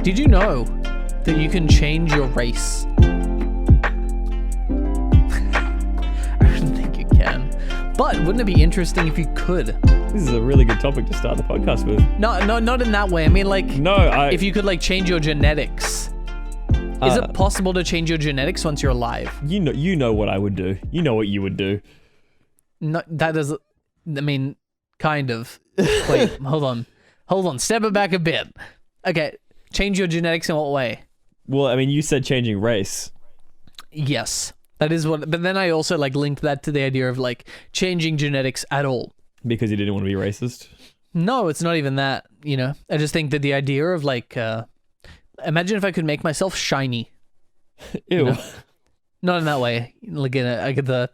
Did you know that you can change your race? I don't think you can. But wouldn't it be interesting if you could? This is a really good topic to start the podcast with. No, not in that way. I mean, like, No, if you could, like, change your genetics. Is it possible to change your genetics once you're alive? You know what I would do. You know what you would do. No, that does. I mean, kind of. Wait, hold on. Step it back a bit. Okay, change your genetics in what way? Well, I mean, you said changing race. Yes, that is what. But then I also like linked that to the idea of like changing genetics at all. Because you didn't want to be racist? No, it's not even that. You know, I just think that the idea of like, imagine if I could make myself shiny. Ew. You know? Not in that way. Like I get the.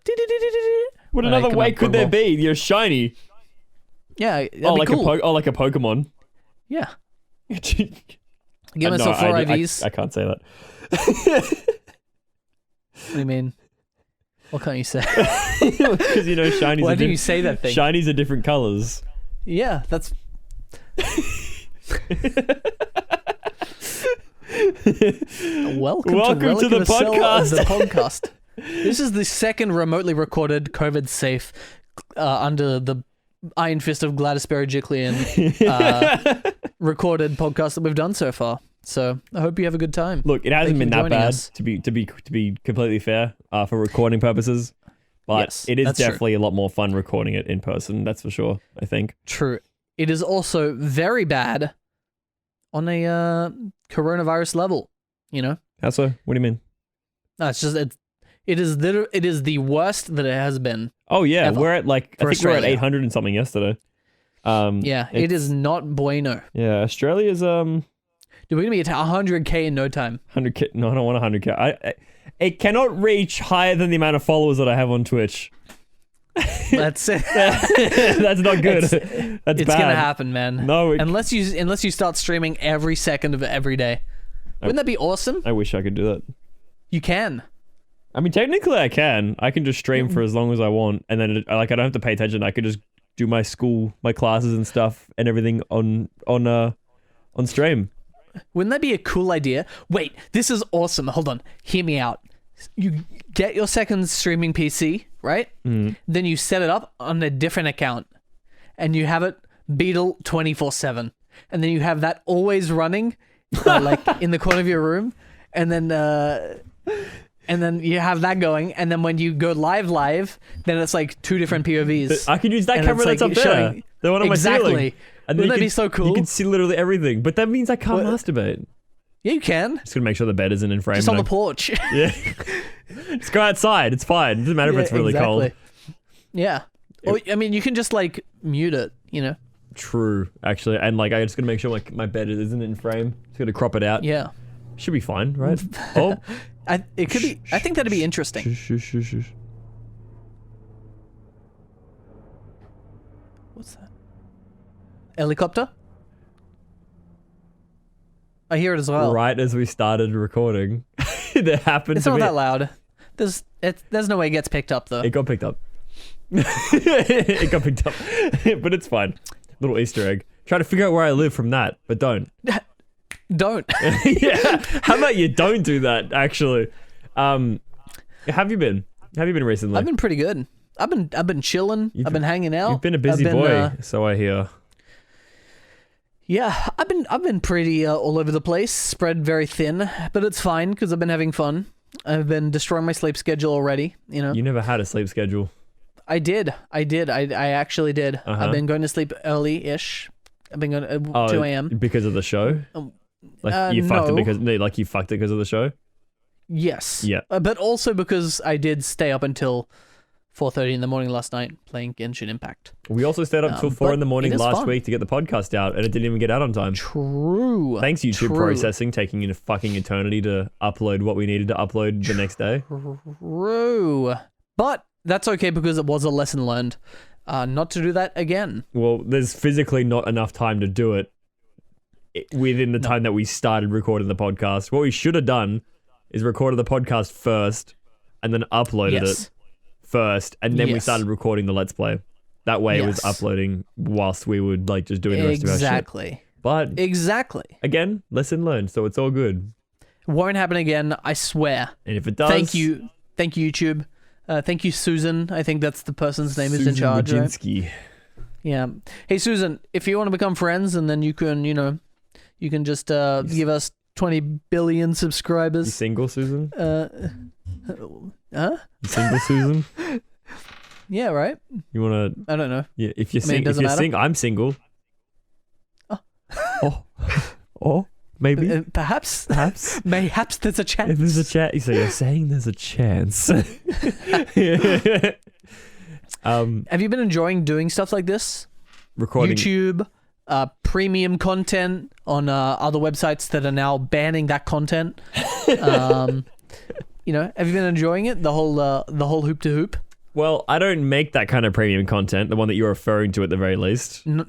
What another way could there be? You're shiny. Yeah. Like cool. like a Pokemon. Yeah. Give myself 4 IVs. I can't say that. What do you mean? What can't you say? Because you know shinies. Why do you say that thing? Shinies are different colors. Yeah, that's. Welcome to the podcast. The podcast. This is the second remotely recorded, COVID-safe, under the iron fist of Gladys Berejiklian recorded podcast that we've done so far. So I hope you have a good time. Look, it hasn't been that bad us. to be completely fair for recording purposes, but Yes, it is that's definitely a lot more fun recording it in person. That's for sure. I think. True. It is also very bad on a coronavirus level. You know. How so? What do you mean? No, it's just it is the worst that it has been. Oh yeah, ever we're at like I think Australia. we're at 800 and something yesterday. Yeah, it is not bueno. Yeah, Australia's Dude, we're gonna be at 100K in no time. 100K. No, I don't want 100K. It cannot reach higher than the amount of followers that I have on Twitch. That's it. That's not good. That's It's bad. gonna happen, man. No, unless you start streaming every second of every day. Wouldn't that be awesome? I wish I could do that. You can. I mean, technically, I can. I can just stream for as long as I want, and then I don't have to pay attention. I could just do my school, my classes and stuff, and everything on stream. Wouldn't that be a cool idea? Wait, this is awesome. Hold on. Hear me out. You get your second streaming PC, right? Mm. Then you set it up on a different account and you have it Beetle 24/7. And then you have that always running like in the corner of your room. And then you have that going. And then when you go live, then it's like two different POVs. I could use that camera that's up there. The one on my ceiling. And wouldn't that be so cool? You can see literally everything, but that means I can't masturbate. Yeah, you can. Just gonna make sure the bed isn't in frame. Just on the porch. Yeah. Just go outside. It's fine. It doesn't matter if it's really cold. Yeah. Or, I mean, you can just like mute it, you know? True, actually. And like, I just gonna make sure my bed isn't in frame. Just gonna crop it out. Yeah. Should be fine, right? Oh. It could be. I think that'd be interesting. Shush. What's that? Helicopter? I hear it as well. Right as we started recording, there happened It's to not be... that loud. There's no way it gets picked up though. It got picked up. It got picked up. But it's fine. Little Easter egg. Try to figure out where I live from that, but don't. Don't. Yeah. How about you don't do that, actually? Have you been? Have you been recently? I've been pretty good. I've been chilling. I've been hanging out. You've been a busy boy, so I hear. Yeah, I've been pretty all over the place, spread very thin, but it's fine because I've been having fun. I've been destroying my sleep schedule already, you know. You never had a sleep schedule. I did. I actually did. I've been going to sleep early-ish. I've been going at 2 a.m. Because of the show? Like you fucked it because of the show? Yes. Yeah. But also because I did stay up until 4:30 in the morning last night playing Genshin Impact. We also stayed up till 4 in the morning last week to get the podcast out, and it didn't even get out on time. True. Thanks, YouTube processing, taking a fucking eternity to upload what we needed to upload the next day. True. But that's okay because it was a lesson learned not to do that again. Well, there's physically not enough time to do it within the time that we started recording the podcast. What we should have done is recorded the podcast first and then uploaded it first, and then we started recording the Let's Play. That way it was uploading whilst we would like just doing the rest of our shit. Exactly. But Exactly. again, lesson learned, so it's all good. Won't happen again, I swear. And if it does, Thank you, YouTube. Thank you, Susan. I think that's the person's name who's in Susan charge. Right? Wojcinski. Yeah. Hey, Susan, if you want to become friends, and then you can, you can just give us 20 billion You subscribers. single, Susan? Huh? You single, Susan? Yeah, right. You wanna? I don't know. Yeah, if you're I mean, it doesn't matter. I'm single. Oh. Oh, maybe, Perhaps. perhaps. Mayhaps there's a chance. If there's a chance, so you're saying there's a chance. Have you been enjoying doing stuff like this? Recording. YouTube, premium content on other websites that are now banning that content. Have you been enjoying it? The whole hoop to hoop. Well, I don't make that kind of premium content. The one that you're referring to, at the very least. Not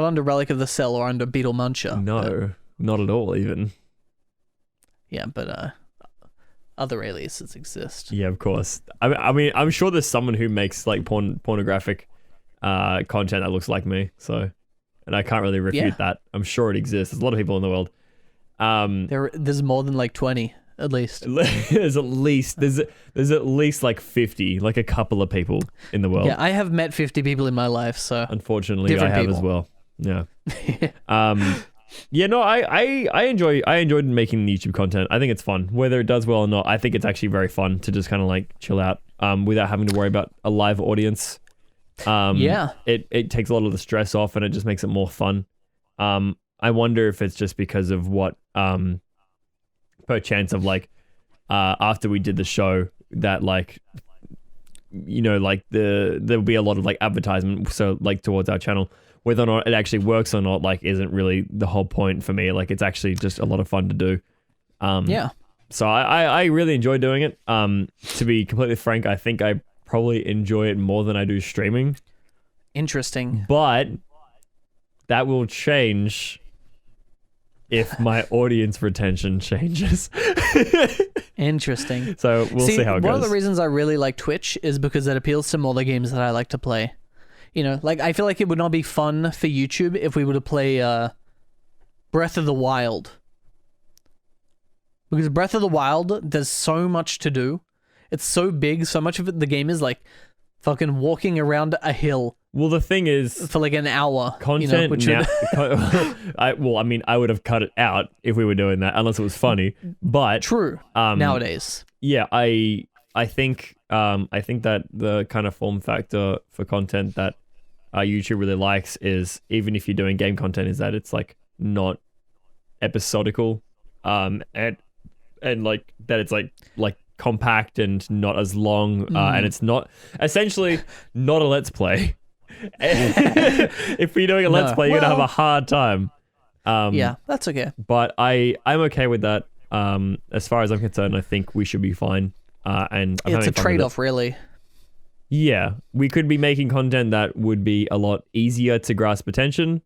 under Relic of the Cell or under Beetle Muncher. No, not at all. Even. Yeah, but other aliases exist. Yeah, of course. I mean, I'm sure there's someone who makes like pornographic content that looks like me. So, and I can't really refute that. I'm sure it exists. There's a lot of people in the world. There's more than like 20 at least. there's at least like 50, like a couple of people in the world. Yeah, I have met 50 people in my life, so Unfortunately, different I have people. as well. Yeah. Yeah, no, I enjoyed making YouTube content. I think it's fun. Whether it does well or not, I think it's actually very fun to just kind of like chill out without having to worry about a live audience. Yeah. It takes a lot of the stress off and it just makes it more fun. I wonder if it's just because of what per chance of like after we did the show that like like there'll be a lot of like advertisement so like towards our channel. Whether or not it actually works or not, like, isn't really the whole point for me. Like, it's actually just a lot of fun to do. Yeah. So I really enjoy doing it. To be completely frank, I think I probably enjoy it more than I do streaming. Interesting. But that will change if my audience retention changes. Interesting. So we'll see how it goes. One of the reasons I really like Twitch is because it appeals to more the games that I like to play. Like I feel like it would not be fun for YouTube if we were to play Breath of the Wild. Because Breath of the Wild, there's so much to do. It's so big, so much of it, the game is like fucking walking around a hill. Well, the thing is, for like an hour. Content which now. I would have cut it out if we were doing that, unless it was funny. But true. Nowadays. Yeah, I think that the kind of form factor for content that YouTube really likes is, even if you're doing game content, is that it's like not episodical, and like that it's like compact and not as long, and it's not essentially not a let's play. If you're doing a let's play, you're gonna have a hard time. Yeah, that's okay. But I'm okay with that. As far as I'm concerned, I think we should be fine. And it's a trade-off, really. Yeah, we could be making content that would be a lot easier to grasp attention,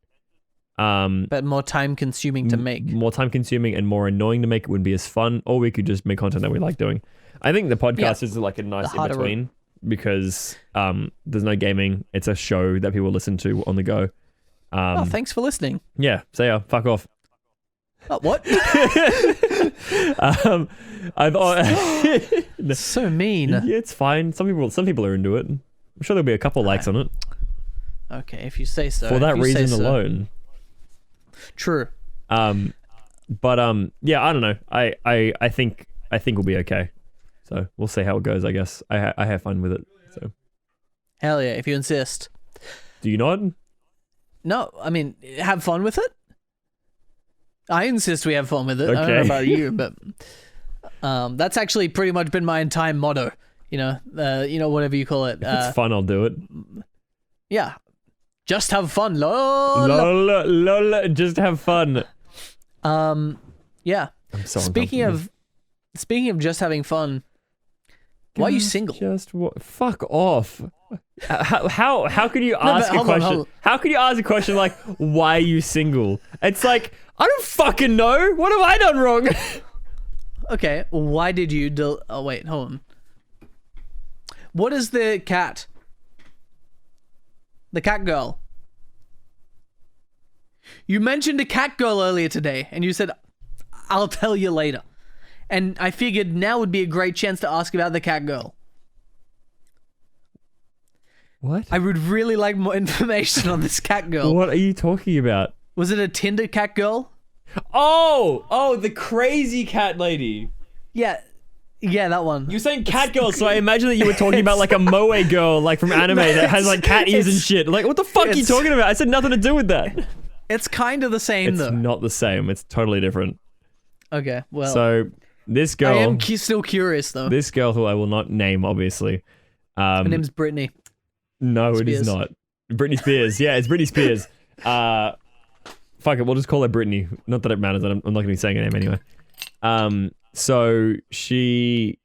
but more time-consuming to make. More time-consuming and more annoying to make. It wouldn't be as fun. Or we could just make content that we like doing. I think the podcast is like a nice in between because there's no gaming. It's a show that people listen to on the go. Thanks for listening. Yeah, say ya. Fuck off. What? So mean. Yeah, it's fine. Some people are into it. I'm sure there'll be a couple likes on it. Okay, if you say so. For that reason alone. True. But yeah, I don't know. I think we'll be okay. So we'll see how it goes. I guess I have fun with it. So. Hell yeah, if you insist. Do you not? No, I mean, have fun with it. I insist we have fun with it. Okay. I don't know about you, but that's actually pretty much been my entire motto. Whatever you call it. If it's fun, I'll do it. Yeah. Just have fun. Lol. Lol. Just have fun. Yeah. I'm so Speaking of just having fun, why are you single? Fuck off. How could you ask a question? How could you ask a question like, why are you single? It's like, I don't fucking know. What have I done wrong? Okay, why did you oh wait, hold on. What is the cat? The cat girl. You mentioned a cat girl earlier today, and you said, I'll tell you later. And I figured now would be a great chance to ask about the cat girl. What? I would really like more information on this cat girl. What are you talking about? Was it a Tinder cat girl? Oh, the crazy cat lady. Yeah, that one. You're saying cat girl, so I imagine that you were talking about like a moe girl, like from anime that has like cat ears and shit. Like, what the fuck are you talking about? I said nothing to do with that. It's kind of the same, It's though. not the same. It's totally different. Okay, well. So this girl. I am still curious, though. This girl, who I will not name, obviously. Her name's Brittany. No, Spears. it is not. Britney Spears. Yeah, it's Britney Spears. Fuck it, we'll just call her Brittany. Not that it matters. I'm not going to be saying her name anyway. So she.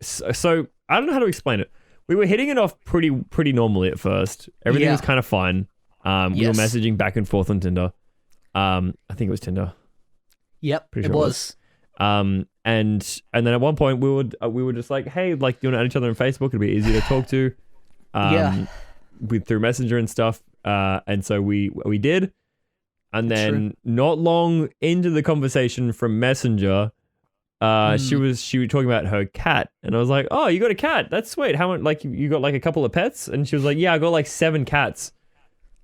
So I don't know how to explain it. We were hitting it off pretty normally at first. Everything was kind of fine. We were messaging back and forth on Tinder. I think it was Tinder. Yep, Pretty sure it was. And then at one point we were just like, hey, like, you want to add each other on Facebook? It'd be easy to talk to. Through Messenger and stuff. And so we did. And then not long into the conversation from Messenger, she was talking about her cat, and I was like, "Oh, you got a cat? That's sweet. How much? Like, you got like a couple of pets?" And she was like, "Yeah, I got like 7 cats."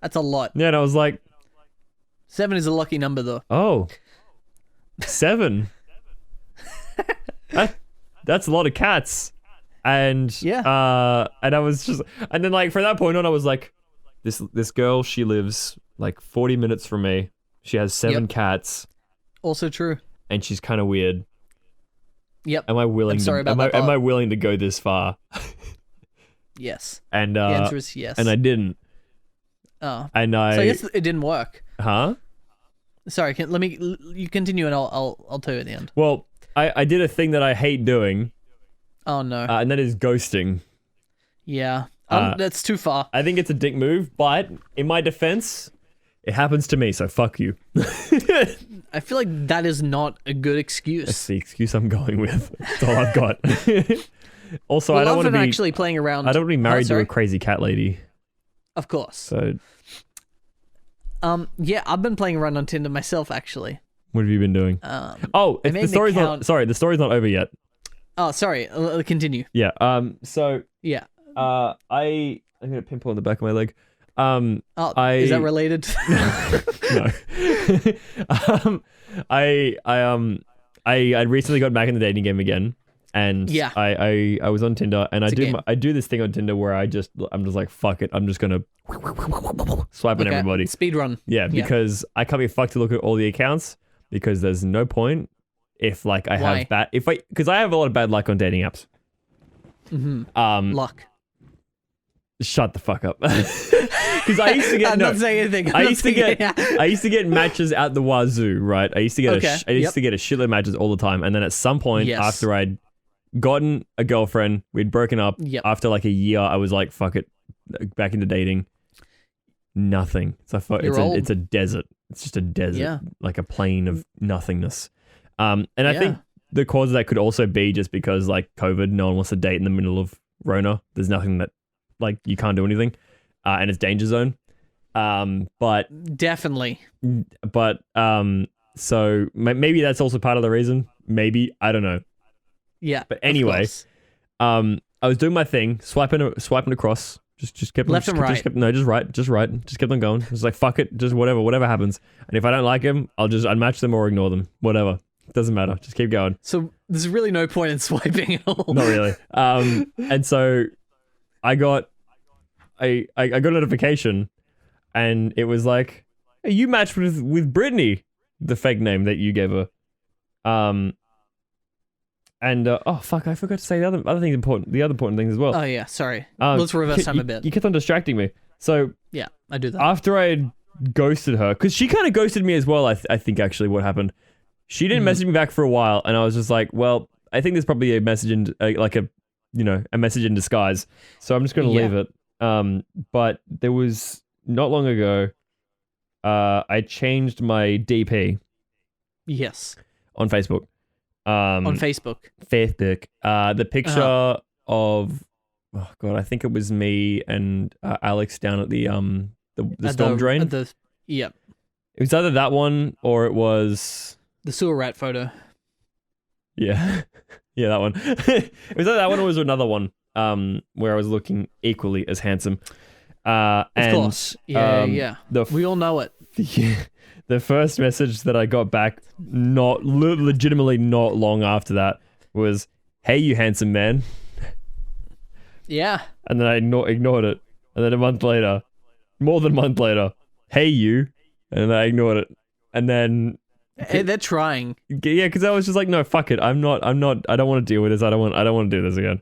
That's a lot. Yeah, and I was like, 7 is a lucky number, though. "Oh, 7. That's a lot of cats." And and I was just, and then like from that point on, I was like, this girl, she lives like 40 minutes from me. She has 7 cats. Also true. And she's kind of weird. Yep. Am I willing? Am I willing to go this far? Yes. And the answer is yes. And I didn't. Oh. And so I guess it didn't work. Huh? Sorry. You continue, and I'll tell you at the end. Well, I did a thing that I hate doing. Oh no. And that is ghosting. Yeah. That's too far. I think it's a dick move, but in my defense, it happens to me, so fuck you. I feel like that is not a good excuse. That's the excuse I'm going with. That's all I've got. Also, well, I don't want to be actually playing around. I don't want to be married to a crazy cat lady. Of course. So, yeah, I've been playing around on Tinder myself, actually. What have you been doing? The story's not over yet. Oh, sorry. Continue. Yeah. So. Yeah. I got a pimple on the back of my leg. Is that related? No. I recently got back in the dating game again, and I was on Tinder, and I do this thing on Tinder where I'm just like, fuck it, I'm just gonna swipe on everybody. Speed run. Yeah, because I can't be fucked to look at all the accounts, because there's no point if like I have bad because I have a lot of bad luck on dating apps. Mm-hmm. Luck. Shut the fuck up. Because I used to get. I'm not saying anything. I used to get matches at the wazoo, right? I used to get to get a shitload of matches all the time, and then at some point after I'd gotten a girlfriend, we'd broken up. After like a year, I was like, "Fuck it," back into dating. Nothing. It's a desert. It's just a desert, like a plain of nothingness. And I think the cause of that could also be just because like COVID, no one wants to date in the middle of Rona. There's nothing that like you can't do anything, and it's danger zone. But definitely. But so maybe that's also part of the reason. Maybe, I don't know. Yeah. But anyway, I was doing my thing, swiping across. Just kept left and right. Just right. Just kept on going. It's like, fuck it, just whatever happens. And if I don't like him, I'll just unmatch them or ignore them. Whatever. Doesn't matter. Just keep going. So there's really no point in swiping at all. Not really. And so I got a notification, and it was like, hey, you matched with Brittany, the fake name that you gave her. And oh fuck, I forgot to say the other thing important. The other important things as well. Oh yeah, sorry. Let's reverse time a bit. You kept on distracting me. So yeah, I do that. After I ghosted her, because she kind of ghosted me as well. I think actually what happened, she didn't message me back for a while, and I was just like, well, I think there's probably a message in a message in disguise. So I'm just gonna leave it. But there was not long ago, I changed my DP. Yes. On Facebook. On Facebook. The picture of, oh god, I think it was me and Alex down at the storm drain. Yep. It was either that one or it was The sewer rat photo. yeah, yeah, that one. It was either that one or it was another one. Where I was looking equally as handsome. Of course. Yeah, yeah. We all know it. The first message that I got back, legitimately not long after that, was, "Hey, you handsome man." Yeah. And then I ignored it. And then a month later, more than a month later, "Hey, you," and I ignored it. And then hey, they're trying. Yeah, because I was just like, no, fuck it. I don't want to deal with this. I don't want to do this again.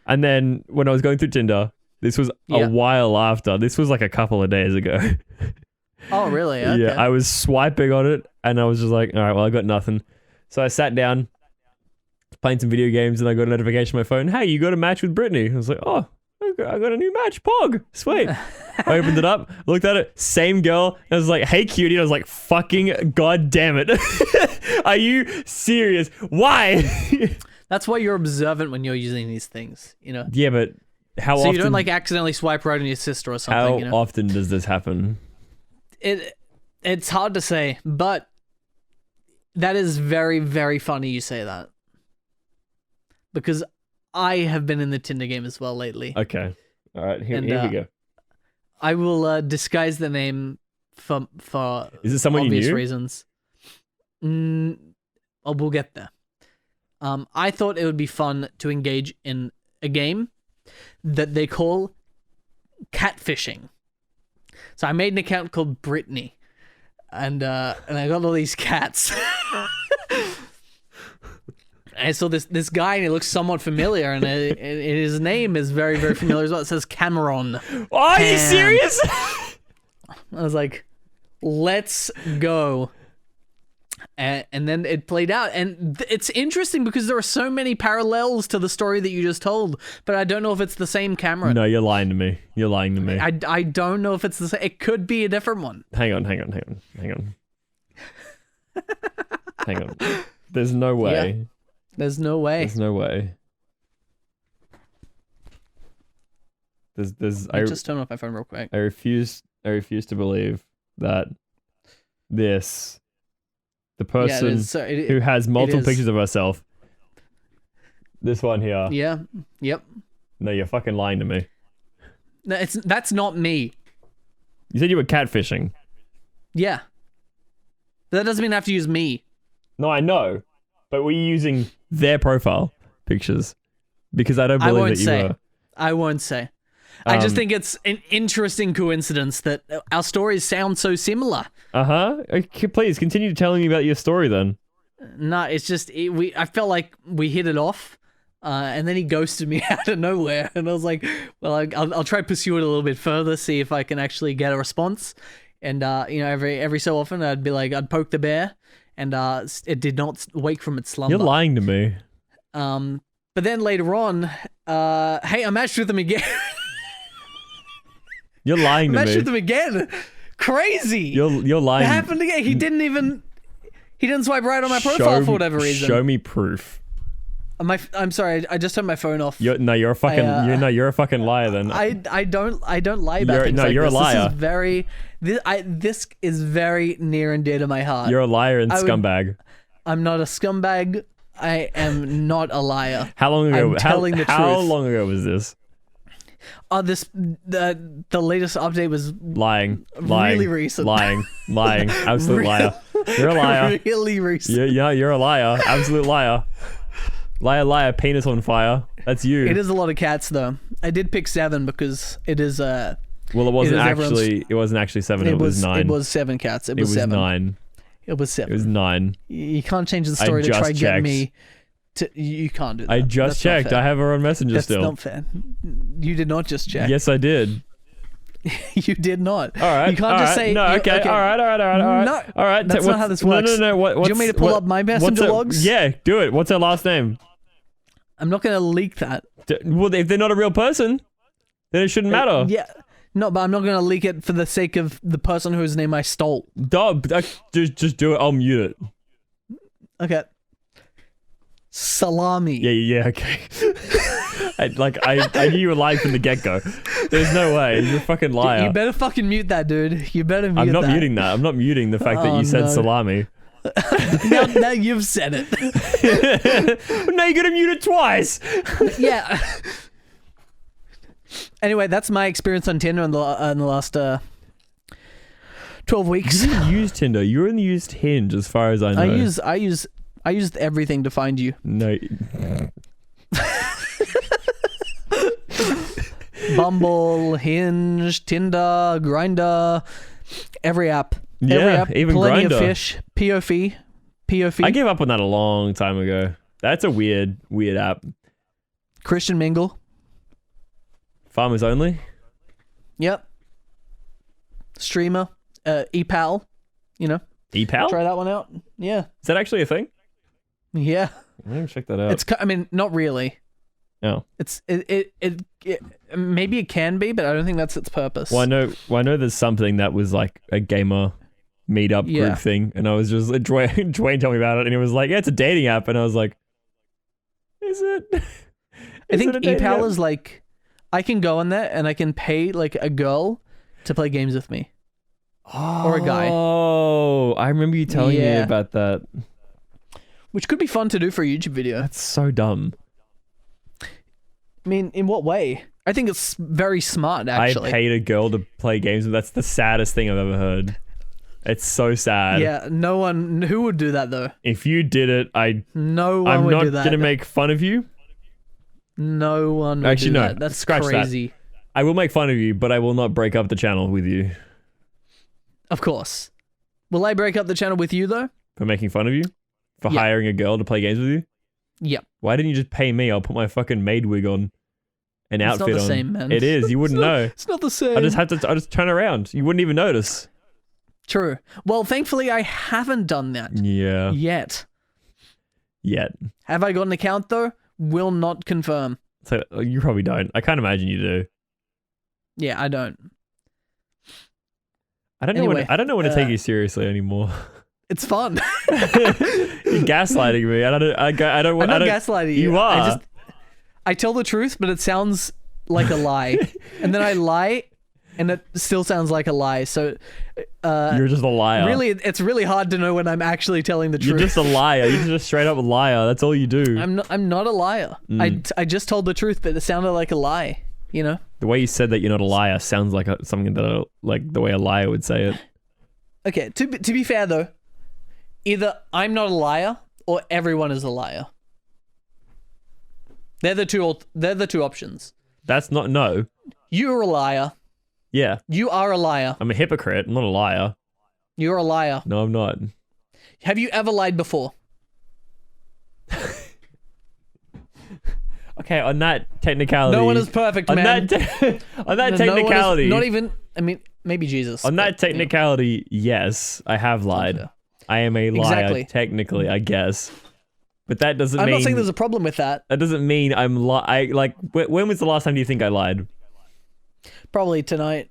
And then when I was going through Tinder, this was a while after. This was like a couple of days ago. Oh, really? Okay. Yeah, I was swiping on it and I was just like, all right, well, I got nothing. So I sat down, playing some video games, and I got a notification on my phone. Hey, you got a match with Brittany. I was like, oh, I got a new match. Pog. Sweet. I opened it up, looked at it, same girl. And I was like, hey, cutie. And I was like, fucking god damn it. Are you serious? Why? That's why you're observant when you're using these things, you know? Yeah, but how often... So you don't like accidentally swipe right on your sister or something, How often does this happen? It's hard to say, but that is very, very funny you say that. Because I have been in the Tinder game as well lately. Okay. All right, here we go. I will disguise the name for Is it someone obvious you knew? reasons. We'll get there. I thought it would be fun to engage in a game that they call catfishing. So I made an account called Brittany, and I got all these cats. I saw this guy, and he looks somewhat familiar, and his name is very, very familiar as well. It says Cameron. Oh, are you serious? I was like, let's go. And then it played out, and it's interesting because there are so many parallels to the story that you just told, but I don't know if it's the same Cameron. No, you're lying to me. You're lying to me. I don't know if it's the same. It could be a different one. Hang on. Hang on. There's no way. Yeah. There's no way. There's no way. I just turned off my phone real quick. I refuse to believe that the person who has multiple pictures of herself, this one here. Yeah. Yep. No, you're fucking lying to me. No, that's not me. You said you were catfishing. Yeah. But that doesn't mean I have to use me. No, I know. But were you using their profile pictures? Because I don't believe that you were. I won't say. I just think it's an interesting coincidence that our stories sound so similar. Okay, please continue telling me about your story then. No, it's just I felt like we hit it off, and then he ghosted me out of nowhere, and I was like, well, I'll try to pursue it a little bit further, see if I can actually get a response. And every so often I'd poke the bear, and it did not wake from its slumber. You're lying to me. But then later on, hey, I matched with him again. You're lying to me. Matched with him again. Crazy. You're lying. It happened again. He didn't swipe right on my profile for whatever reason. Show me proof. I'm sorry. I just turned my phone off. You're a fucking liar then. I don't lie about things like you're this. A liar. This is very near and dear to my heart. You're a liar and scumbag. I'm not a scumbag. I am not a liar. How long ago? I'm telling the truth. How long ago was this? The latest update was lying. Really recent. Lying. Absolute liar. You're a liar. Really recent. Yeah, you're a liar. Absolute liar. Liar, penis on fire. That's you. It is a lot of cats though. I did pick 7 because it is well, it wasn't actually 7, it was 9. It was 7 cats. It was 7. 9. It was 7. It was 9. You can't change the story to try and get me to. You can't do that. I just checked. I have her on Messenger still. That's not fair. You did not just check. Yes, I did. You did not. All right. You can't just say. No, okay. All right. No, all right. That's not how this works. No. Do you want me to pull up my messenger logs? Yeah, do it. What's her last name? I'm not going to leak that. Well, if they're not a real person, then it shouldn't matter. Yeah. No, but I'm not going to leak it for the sake of the person whose name I stole. Just do it. I'll mute it. Okay. Salami. Yeah, okay. I knew you were lying from the get-go. There's no way. You're a fucking liar. You better fucking mute that, dude. You better mute that. I'm not muting that. I'm not muting the fact that you said salami. now you've said it. Now you're gonna mute it twice. Yeah. Anyway, that's my experience on Tinder in the last 12 weeks. You didn't use Tinder. You only used Hinge, as far as I know. I used everything to find you. No. Bumble, Hinge, Tinder, Grindr, every app. Yeah, every app, even plenty Grindr. of fish. POV. I gave up on that a long time ago. That's a weird app. Christian Mingle. Farmers only. Yep. Streamer. ePal. You know. ePal? Try that one out. Yeah. Is that actually a thing? Yeah. I'm gonna check that out. I mean, not really. Oh. It maybe it can be, but I don't think that's its purpose. Well, I know there's something that was like a gamer meetup group thing, and I was just Dwayne told me about it, and he was like, "Yeah, it's a dating app," and I was like, "Is it?" I think ePal is like, I can go on there and I can pay like a girl to play games with me. Or a guy. Oh, I remember you telling me about that. Which could be fun to do for a YouTube video. That's so dumb. I mean, in what way? I think it's very smart, actually. I paid a girl to play games, and that's the saddest thing I've ever heard. It's so sad. Yeah, no one... Who would do that, though? If you did it, No one would do that. I'm not going to make fun of you. No one would do that. That's scratch crazy. That. I will make fun of you, but I will not break up the channel with you. Of course. Will I break up the channel with you, though? For making fun of you? For hiring a girl to play games with you? Yep. Why didn't you just pay me? I'll put my fucking maid wig on. An outfit on. It's not the same, man. It is. You wouldn't know. It's not the same. I just turn around. You wouldn't even notice. True. Well, thankfully, I haven't done that. Yeah. Yet. Have I got an account, though? Will not confirm. So you probably don't. I can't imagine you do. Yeah, I don't. I don't know when to take you seriously anymore. It's fun. You're gaslighting me. I'm not gaslighting you. You are. I tell the truth, but it sounds like a lie. And then I lie, and it still sounds like a lie. So you're just a liar. Really, it's really hard to know when I'm actually telling the truth. You're just a liar. You're just a straight up liar. That's all you do. I'm not a liar. I just told the truth, but it sounded like a lie. You know? The way you said that you're not a liar sounds like something that like the way a liar would say it. Okay, to be fair though, either I'm not a liar or everyone is a liar. They're the two options. That's not no. You're a liar. Yeah. You are a liar. I'm a hypocrite. I'm not a liar. You're a liar. No, I'm not. Have you ever lied before? Okay, on that technicality. No one is perfect, man. On that technicality. Not even, I mean, maybe Jesus. On that technicality, yes, I have lied. Okay. I am a liar, technically, I guess. But that doesn't mean... I'm not saying there's a problem with that. That doesn't mean I'm when was the last time do you think I lied? Probably tonight.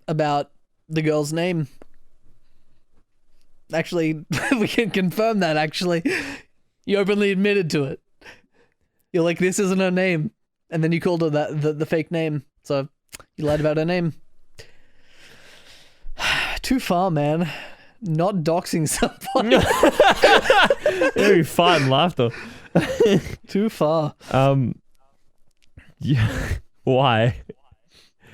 About the girl's name. Actually, we can confirm that, actually. You openly admitted to it. You're like, this isn't her name. And then you called her the fake name. So, you lied about her name. Too far, man. Not doxing someone. Very fun laughter. Too far. Yeah. Why?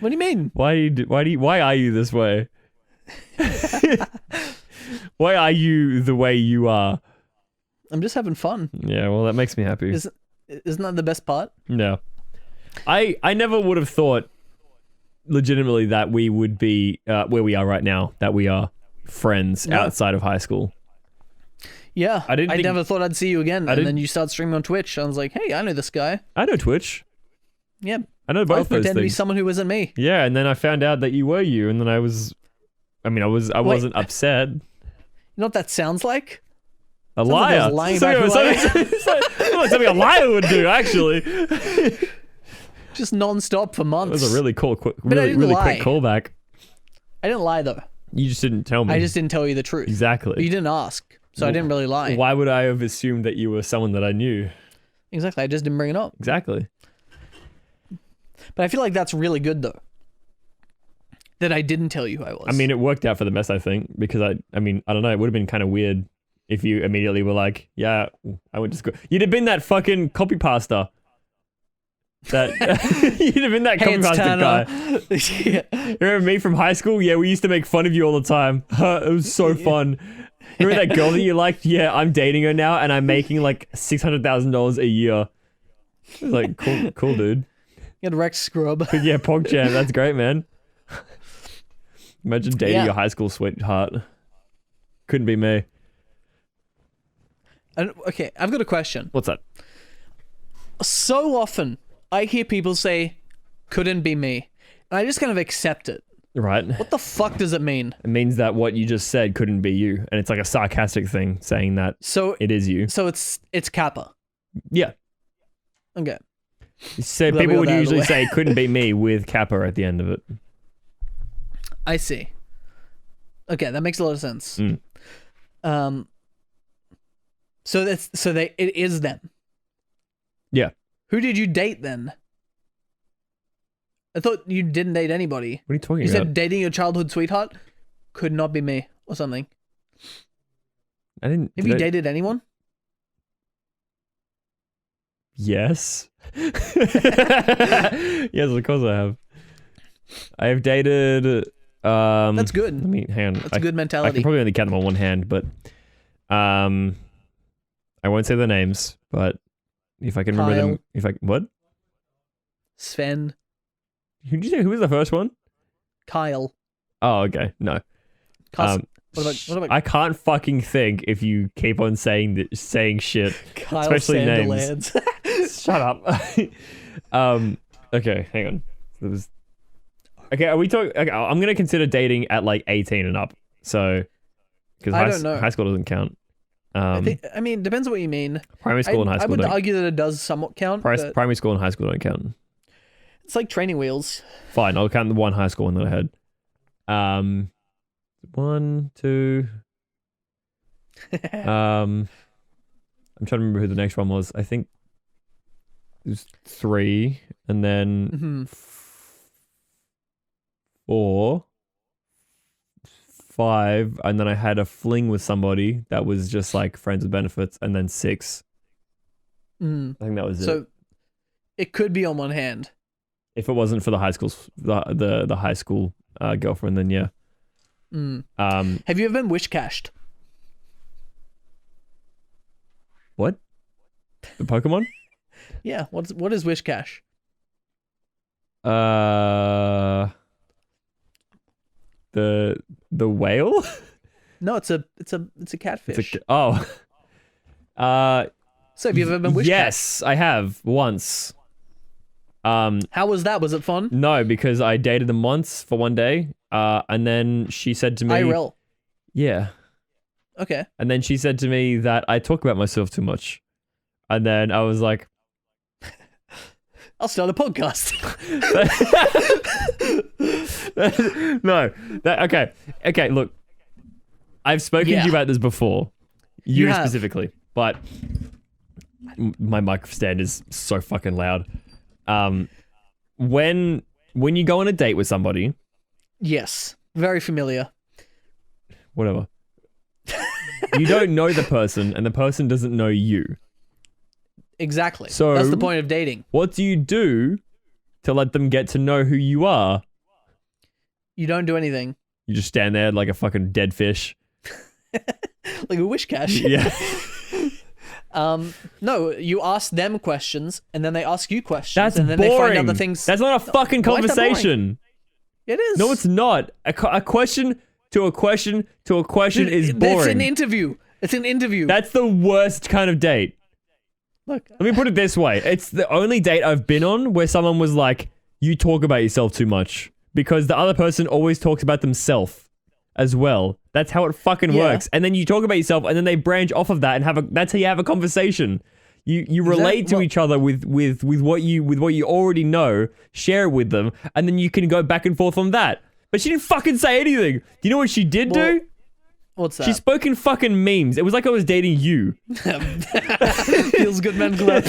What do you mean? Why are you this way? Why are you the way you are? I'm just having fun. Yeah, well, that makes me happy. Isn't that the best part? No. I never would have thought legitimately that we would be where we are right now, that we are friends outside of high school. Yeah, I never thought I'd see you again, and then you start streaming on Twitch. I was like, hey, I know this guy. I know Twitch. Yeah. I know both those things. Pretend to be someone who isn't me. Yeah, and then I found out that you were you, and then I wasn't upset. You know what that sounds like? A liar. Something a liar would do, actually. Just non-stop for months. That was a really quick callback. I didn't lie though. You just didn't tell me. I just didn't tell you the truth. Exactly. But you didn't ask, so I didn't really lie. Why would I have assumed that you were someone that I knew? Exactly. I just didn't bring it up. Exactly. But I feel like that's really good though. That I didn't tell you who I was. I mean, it worked out for the best, I think, because I mean, I don't know, it would have been kind of weird if you immediately were like, yeah, I went to school. You'd have been that fucking copy pasta. That you'd have been that copy pasta guy. Yeah. You remember me from high school? Yeah, we used to make fun of you all the time. It was so fun. Remember that girl that you liked? Yeah, I'm dating her now, and I'm making like $600,000 a year. Like, cool, dude. You had Rex Scrub. Yeah, PogChamp. That's great, man. Imagine dating your high school sweetheart. Couldn't be me. Okay, I've got a question. What's that? So often, I hear people say, couldn't be me. And I just kind of accept it. Right. What the fuck does it mean? It means that what you just said couldn't be you. And it's like a sarcastic thing saying that it is you. So it's Kappa. Yeah. Okay. So people would usually say couldn't be me with Kappa at the end of it. I see. Okay, that makes a lot of sense. So it is them. Yeah. Who did you date then? I thought you didn't date anybody. What are you talking about? You said dating your childhood sweetheart could not be me or something. I didn't. Have you dated anyone? Yes. Yes, of course I have. I have dated. That's good. Let me hang on. That's a good mentality. I can probably only count them on one hand, but I won't say their names, but if I can remember them, what? Sven. Who did you say? Who was the first one? Kyle. Oh, okay. No. What about I can't fucking think if you keep on saying shit, Kyle especially names. Sandilands. Shut up. Okay, hang on. Okay, are we talking? Okay, I'm gonna consider dating at like 18 and up. So, because high school doesn't count. I mean, depends on what you mean. Primary school and high school. I would argue that it does somewhat count. Primary school and high school don't count. It's like training wheels. Fine, I'll count the one high school one that I had. 1, 2. I'm trying to remember who the next one was. I think it was 3, and then 4, 5, and then I had a fling with somebody that was just like friends with benefits, and then 6. I think that was it. So it could be on one hand. If it wasn't for the high school, the high school girlfriend, then yeah. Have you ever been wish cashed? What? The Pokemon? Yeah. What is wish cash? The whale? No, it's a catfish. So have you ever been wish cashed? Yes, I have once. How was that? Was it fun? No, because I dated them once for one day, and then she said to me, IRL. Yeah. Okay. And then she said to me that I talk about myself too much, and then I was like, I'll start a podcast. No. Okay. Look, I've spoken to you about this before, you specifically, but my mic stand is so fucking loud. When you go on a date with somebody, yes, very familiar. Whatever. You don't know the person, and the person doesn't know you. Exactly. So that's the point of dating. What do you do to let them get to know who you are? You don't do anything. You just stand there like a fucking dead fish. Like a wish cash. Yeah. No, you ask them questions, and then they ask you questions, That's and then boring. they find out the things. That's not a fucking conversation. It is. No, it's not. A question to a question to a question is boring. It's an interview. It's an interview. That's the worst kind of date. Look, let me put it this way. It's the only date I've been on where someone was like, you talk about yourself too much. Because the other person always talks about themselves as well. That's how it fucking works. And then you talk about yourself, and then they branch off of that, and that's how you have a conversation. You relate to each other with what you already know, share it with them, and then you can go back and forth on that. But she didn't fucking say anything. Do you know what she did do? What's that? She spoke in fucking memes. It was like I was dating you. Feels good, man. Glad.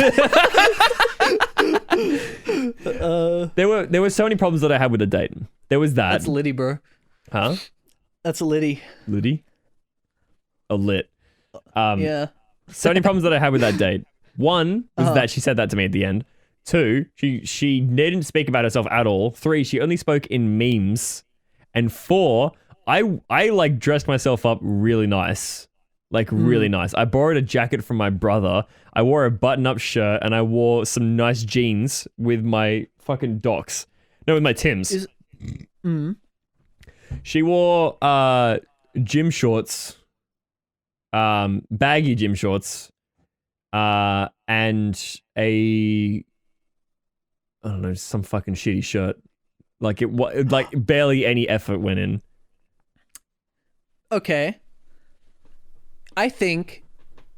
There were so many problems that I had with the date. There was that. That's Liddy, bro. Huh? That's a Liddy. Liddy? A lit. Yeah. So many problems that I had with that date. One was that she said that to me at the end. Two, she didn't speak about herself at all. Three, she only spoke in memes. And four, I like dressed myself up really nice. Like really nice. I borrowed a jacket from my brother. I wore a button-up shirt and I wore some nice jeans with my fucking Docs. No, with my Tims. She wore gym shorts, baggy gym shorts, and I don't know, some fucking shitty shirt. Like like barely any effort went in. Okay. I think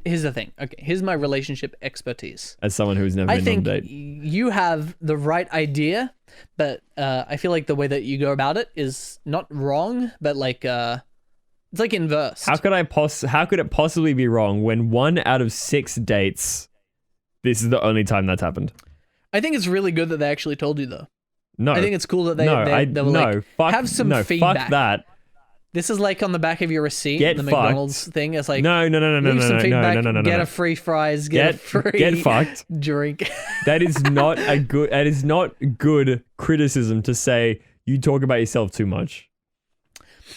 here's the thing. Okay, here's my relationship expertise. As someone who's never been on a date. I think you have the right idea, but I feel like the way that you go about it is not wrong, but like it's like inverse. How could it possibly be wrong when 1 out of 6 dates, this is the only time that's happened? I think it's really good that they actually told you though. No. I think it's cool that they were have some feedback. Fuck that. This is like on the back of your receipt, Get the fucked. McDonald's thing. It's like no, leave some feedback, get a free fries, get a free fucked. drink. That is not good criticism to say you talk about yourself too much.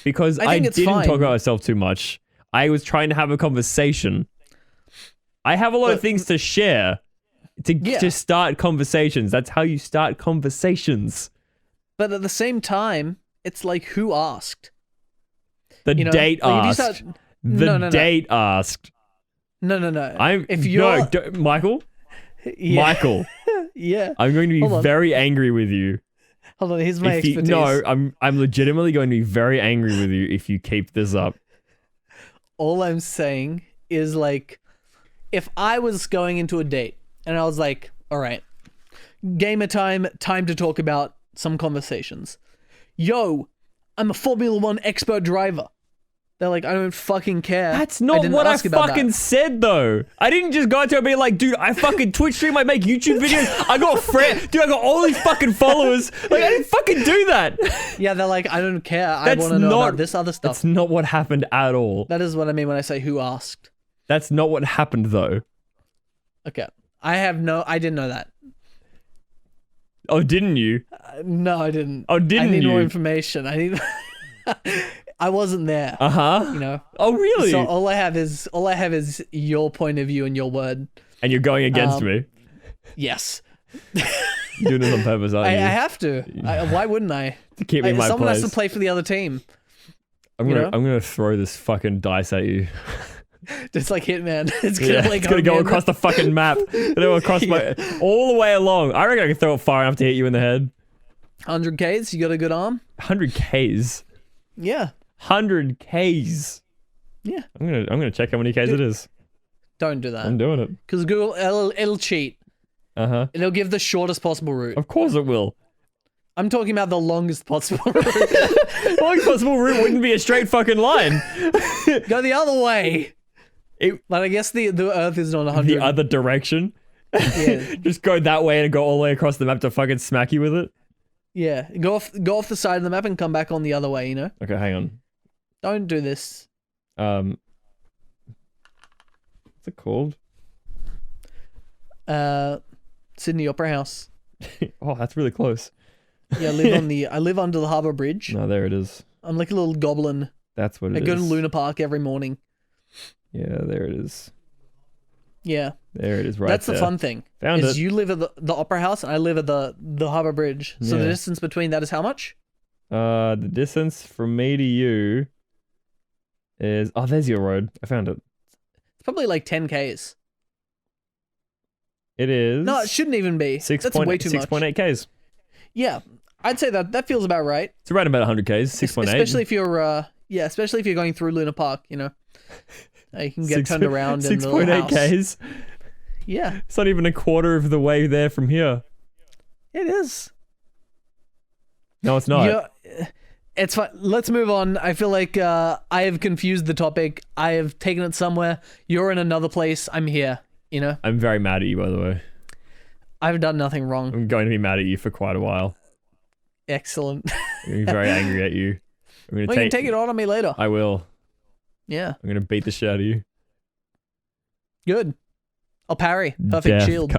Because I didn't talk about myself too much. I was trying to have a conversation. I have a lot of things to share to start conversations. That's how you start conversations. But at the same time, it's like, who asked? The date asked. Date asked. No. Michael? Yeah. Michael. Yeah. I'm going to be very angry with you. Hold on, here's my expertise. No, I'm legitimately going to be very angry with you if you keep this up. All I'm saying is like, if I was going into a date and I was like, all right, gamer time to talk about some conversations. Yo, I'm a Formula 1 expert driver. They're like, I don't fucking care. That's not what I fucking said, though. I didn't just go out there and be like, dude, I fucking Twitch stream, I make YouTube videos, I got friends, dude, I got all these fucking followers. Like, I didn't fucking do that. Yeah, they're like, I don't care. I want to know about this other stuff. That's not what happened at all. That is what I mean when I say who asked. That's not what happened, though. Okay. I didn't know that. Oh, didn't you? No, I didn't. Oh, didn't you? I need more information. I wasn't there. Uh-huh. You know. Oh, really? So all I have is your point of view and your word. And you're going against me. Yes. You're doing this on purpose, aren't you? I have to. Why wouldn't I? To keep me in my someone place. has to play for the other team. I'm gonna throw this fucking dice at you. Just like Hitman. It's gonna go across the fucking map. Go across all the way along. I reckon I can throw it far enough to hit you in the head. 100 Ks? You got a good arm? 100 Ks? Yeah. 100 Ks? Yeah. I'm gonna check how many Ks it is. Don't do that. I'm doing it. Because Google, it'll cheat. Uh-huh. It'll give the shortest possible route. Of course it will. I'm talking about the longest possible route. The longest possible route wouldn't be a straight fucking line. Go the other way. But I guess the Earth is not 100. The other direction? Yeah. Just go that way and go all the way across the map to fucking smack you with it? Yeah. Go off the side of the map and come back on the other way, you know? Okay, hang on. Don't do this. What's it called? Sydney Opera House. Oh, that's really close. Yeah, I live under the Harbour Bridge. No, there it is. I'm like a little goblin. That's what it is. I go to Luna Park every morning. Yeah, there it is. Yeah. There it is, right That's there. the fun thing. Found it. You live at the Opera House and I live at the Harbour Bridge. So the distance between that is how much? The distance from me to you is... Oh, there's your road. I found it. It's probably like 10 Ks. It is... No, it shouldn't even be. That's way too much. 6.8 Ks. Yeah, I'd say that feels about right. It's around about 100 Ks, 6.8. Especially if you're going through Luna Park, you know. You can get turned around in the little house. 6.8 Ks? Yeah. It's not even a quarter of the way there from here. It is. No, it's not. It's fine. Let's move on. I feel like I have confused the topic. I have taken it somewhere. You're in another place. I'm here, you know? I'm very mad at you, by the way. I've done nothing wrong. I'm going to be mad at you for quite a while. Excellent. I'm going to be very angry at you. I'm going to You can take it on me later. I will. Yeah. I'm going to beat the shit out of you. Good. I'll parry. Perfect Death shield.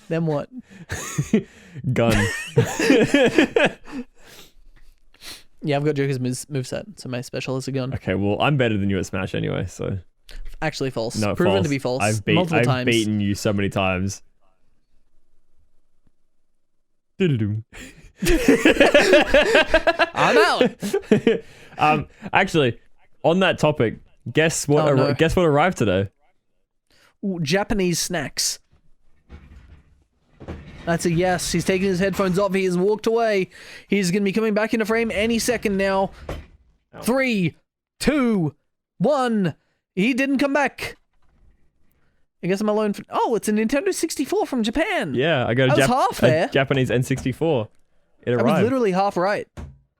Then what? Gun. Yeah, I've got Joker's moveset, so my special is a gun. Okay, well, I'm better than you at Smash anyway, so... Actually false. No, Proven false. to be false. Multiple times. I've beaten you so many times. I'm out. Actually, on that topic, guess what? Guess what arrived today? Ooh, Japanese snacks. That's a yes. He's taking his headphones off. He has walked away. He's going to be coming back into frame any second now. 3, 2, 1. He didn't come back. I guess I'm alone. Oh, it's a Nintendo 64 from Japan. Yeah, I got half there. a Japanese N64. It arrived. I was literally half right.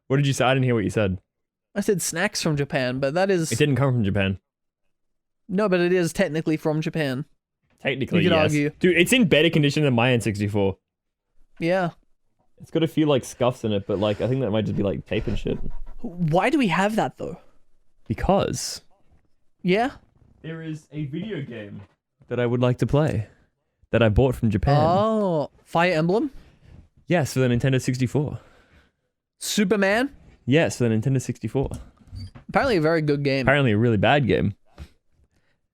What did you say? I didn't hear what you said. I said snacks from Japan, but that is... It didn't come from Japan. No, but it is technically from Japan. Technically, you could yes. argue. Dude, it's in better condition than my N64. Yeah. It's got a few, like, scuffs in it, but, like, I think that might just be, like, tape and shit. Why do we have that, though? Because... Yeah? There is a video game that I would like to play that I bought from Japan. Oh, Fire Emblem? Yes, for the Nintendo 64. Superman? Yes, for the Nintendo 64. Apparently a very good game. Apparently a really bad game.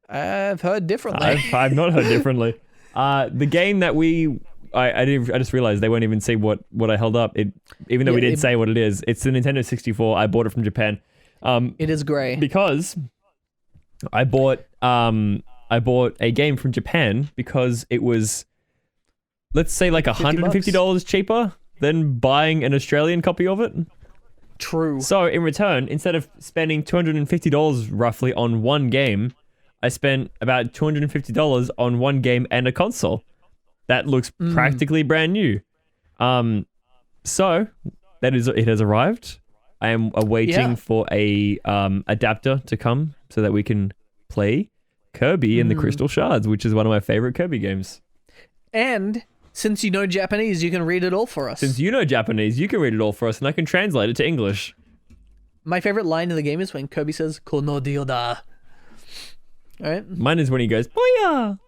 I've heard differently. I've not heard differently. The game that I just realized they won't even say what I held up. Even though we did say what it is. It's the Nintendo 64. I bought it from Japan. It is grey. Because I bought a game from Japan because it was, let's say, like $150 cheaper than buying an Australian copy of it. True. So in return, instead of spending $250 roughly on one game, I spent about $250 on one game and a console that looks practically brand new. So it has arrived. I am awaiting for a adapter to come so that we can play Kirby and the Crystal Shards, which is one of my favorite Kirby games. And since you know Japanese, you can read it all for us. Since you know Japanese, you can read it all for us, and I can translate it to English. My favorite line in the game is when Kirby says "Kono dio da." All right. Mine is when he goes "Booyah!"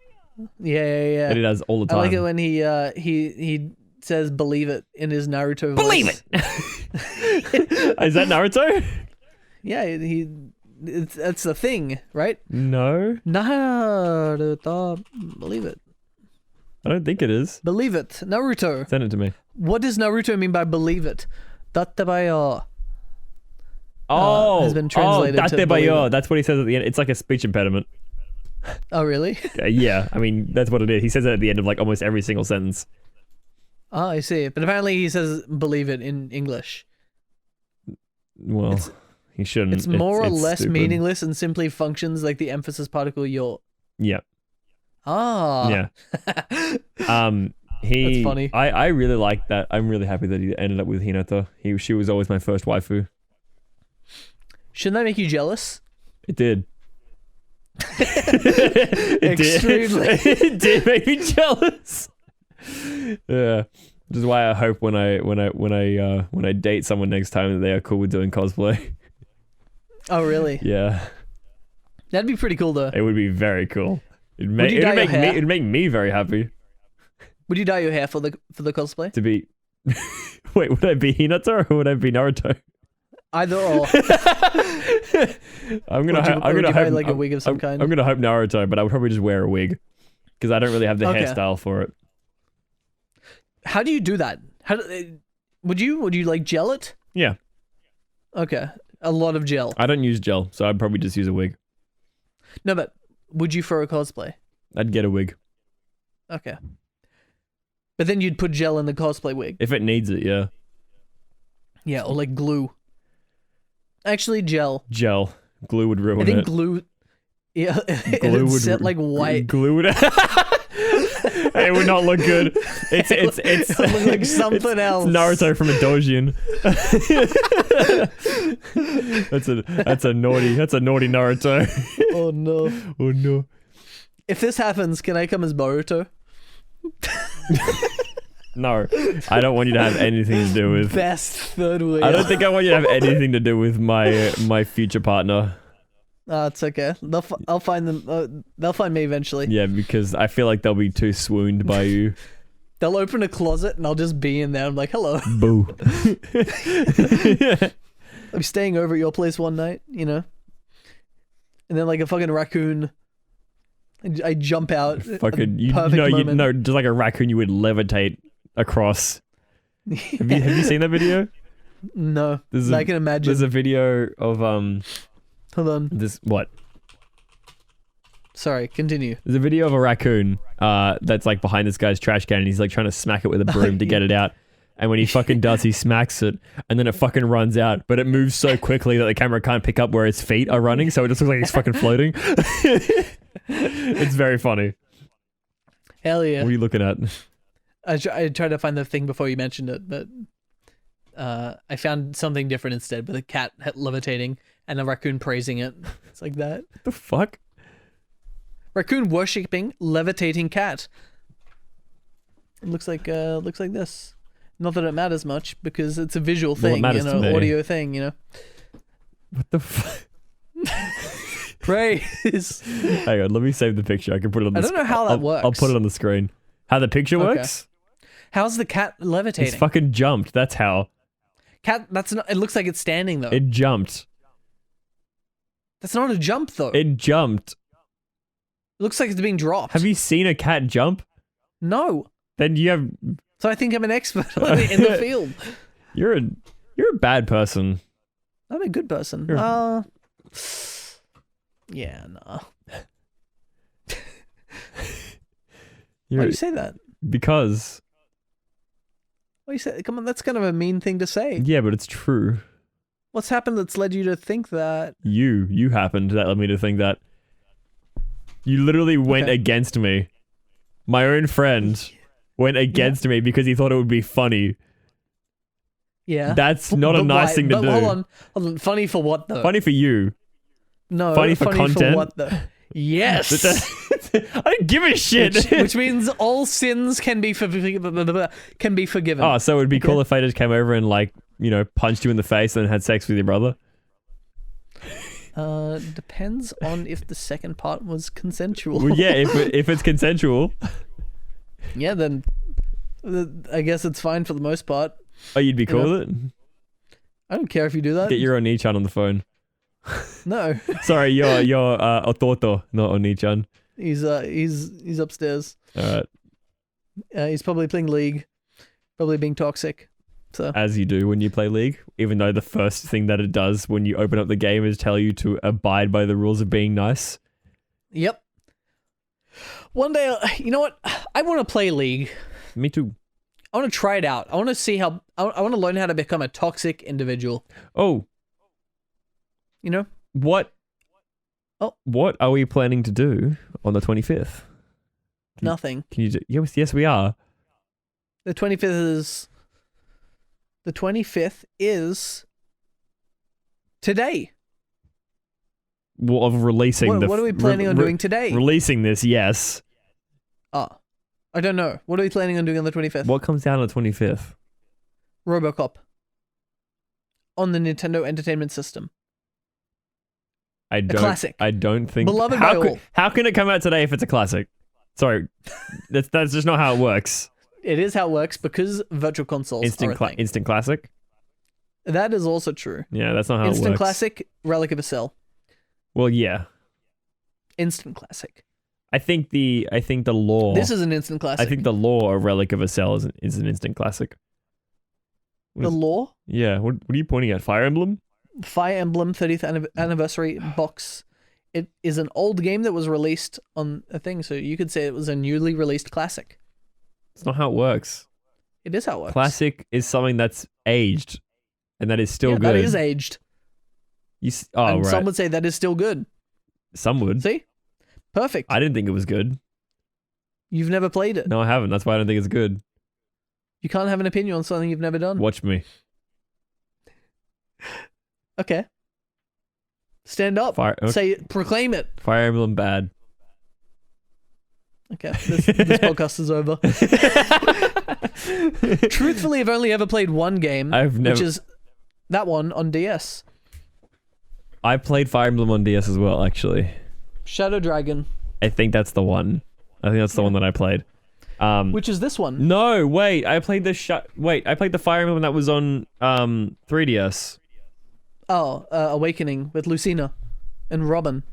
Yeah. That he does all the time. I like it when he says "believe it" in his Naruto voice. Believe it. Is that Naruto? Yeah, that's the thing, right? No. Naruto, believe it. I don't think it is. Believe it, Naruto. Send it to me. What does Naruto mean by believe it? Dattabayo. Has been translated to believe it. That's what he says at the end. It's like a speech impediment. Oh, really? Yeah, I mean, that's what it is. He says it at the end of like almost every single sentence. Oh, I see. But apparently he says believe it in English. Well, he shouldn't. It's more or less stupid. meaningless and simply functions like the emphasis particle yo. Yeah. Ah. Yeah. That's funny. I really like that. I'm really happy that he ended up with Hinata. She was always my first waifu. Shouldn't that make you jealous? It did. Extremely. It did make me jealous. Yeah. Which is why I hope when I date someone next time that they are cool with doing cosplay. Oh, really? Yeah. That'd be pretty cool, though. It would be very cool. It'd Would you dye your hair? It'd make me very happy. Would you dye your hair for the cosplay? To be... Wait, would I be Hinata or would I be Naruto? Either or. I'm gonna hope like a wig of some kind. I'm gonna hope Naruto, but I would probably just wear a wig because I don't really have the hairstyle for it. How do you do that? Would you like gel it? Yeah. Okay, a lot of gel. I don't use gel, so I'd probably just use a wig. No, but would you for a cosplay? I'd get a wig. Okay. But then you'd put gel in the cosplay wig. If it needs it, yeah. Yeah, or like glue. Actually, gel. Gel. Glue would ruin it. I think glue... Yeah, glue would set like white. Glue would... It would not look good. It's look like something else. It's Naruto from a Dojin. That's a naughty Naruto. Oh no. Oh no. If this happens, can I come as Boruto? No, I don't want you to have anything to do with. Best third wheel. I don't think I want you to have anything to do with my future partner. It's okay. I'll find them. They'll find me eventually. Yeah, because I feel like they'll be too swooned by you. They'll open a closet and I'll just be in there. I'm like, hello. Boo. I'll be staying over at your place one night, you know. And then like a fucking raccoon, I jump out. Fucking no, just like a raccoon, you would levitate across. Have you seen that video? No, I can imagine. There's a video of Hold on. This what? Sorry, continue. There's a video of a raccoon that's like behind this guy's trash can and he's like trying to smack it with a broom to get it out. And when he fucking does, he smacks it and then it fucking runs out. But it moves so quickly that the camera can't pick up where his feet are running, so it just looks like he's fucking floating. It's very funny. Hell yeah. What are you looking at? I tried to find the thing before you mentioned it, but I found something different instead, with a cat levitating and a raccoon praising it. It's like that. What the fuck? Raccoon worshipping levitating cat. It looks like this. Not that it matters much because it's a visual thing, audio thing, you know. What the fuck? Praise. Hang on, let me save the picture. I can put it on the I don't know how that works. I'll put it on the screen. How the picture works? How's the cat levitating? It's fucking jumped. That's how. Cat, that's not, it looks like it's standing though. It jumped. That's not a jump though. It jumped. It looks like it's being dropped. Have you seen a cat jump? No. Then you have. So I think I'm an expert in the field. You're a bad person. I'm a good person. Yeah, nah. Why do you say that? Because. Why do you say? Come on, that's kind of a mean thing to say. Yeah, but it's true. What's happened that's led you to think that? You happened that led me to think that. You literally went against me. My own friend went against me because he thought it would be funny. Yeah. That's not a nice thing to do. Hold on. Funny for what though? Funny for you. No. Funny for content. For what though? Yes. I don't give a shit. Which means all sins can be forgiven. Oh, so it would be cool if I just came over and like, you know, punched you in the face and had sex with your brother? Depends on if the second part was consensual. Well, yeah, if it's consensual. Yeah, then I guess it's fine for the most part. Oh, you'd be cool with it? I don't care if you do that. Get your Oni-chan on the phone. No. Sorry, you're Ototo, not Oni-chan. He's upstairs. All right. He's probably playing League, probably being toxic. So as you do when you play League, even though the first thing that it does when you open up the game is tell you to abide by the rules of being nice. Yep. One day, you know what? I want to play League. Me too. I want to try it out. I want to see how. I want to learn how to become a toxic individual. Oh. You know? What? Oh. What are we planning to do on the 25th? Nothing. Can you do? Yes, we are. The 25th is today. Well, of releasing what are we planning on doing today? Releasing this, yes. I don't know. What are we planning on doing on the 25th? What comes out on the 25th? RoboCop. On the Nintendo Entertainment System. A classic. I don't think. Beloved by all. How can it come out today if it's a classic? Sorry, that's just not how it works. It is how it works because virtual consoles are a thing. Instant classic. That is also true. Yeah, that's not how it works. Instant classic, Relic of a Cell. Well, yeah. Instant classic. I think the lore. This is an instant classic. I think the lore of Relic of a Cell is an instant classic. The lore? Yeah. What are you pointing at? Fire Emblem? Fire Emblem 30th anniversary box. It is an old game that was released on a thing, so you could say it was a newly released classic. It's not how it works. It is how it works. Classic is something that's aged, and that is still good. That is aged. Right. Some would say that is still good. Some would. See? Perfect. I didn't think it was good. You've never played it. No, I haven't. That's why I don't think it's good. You can't have an opinion on something you've never done. Watch me. Okay. Stand up. Say it. Proclaim it. Fire Emblem bad. Okay, this podcast is over. Truthfully, I've only ever played one game, which is that one on DS. I played Fire Emblem on DS as well, actually. Shadow Dragon. I think that's the one. I think that's the one that I played. Which is this one? No, wait. I played the Fire Emblem that was on 3DS. Oh, Awakening with Lucina and Robin.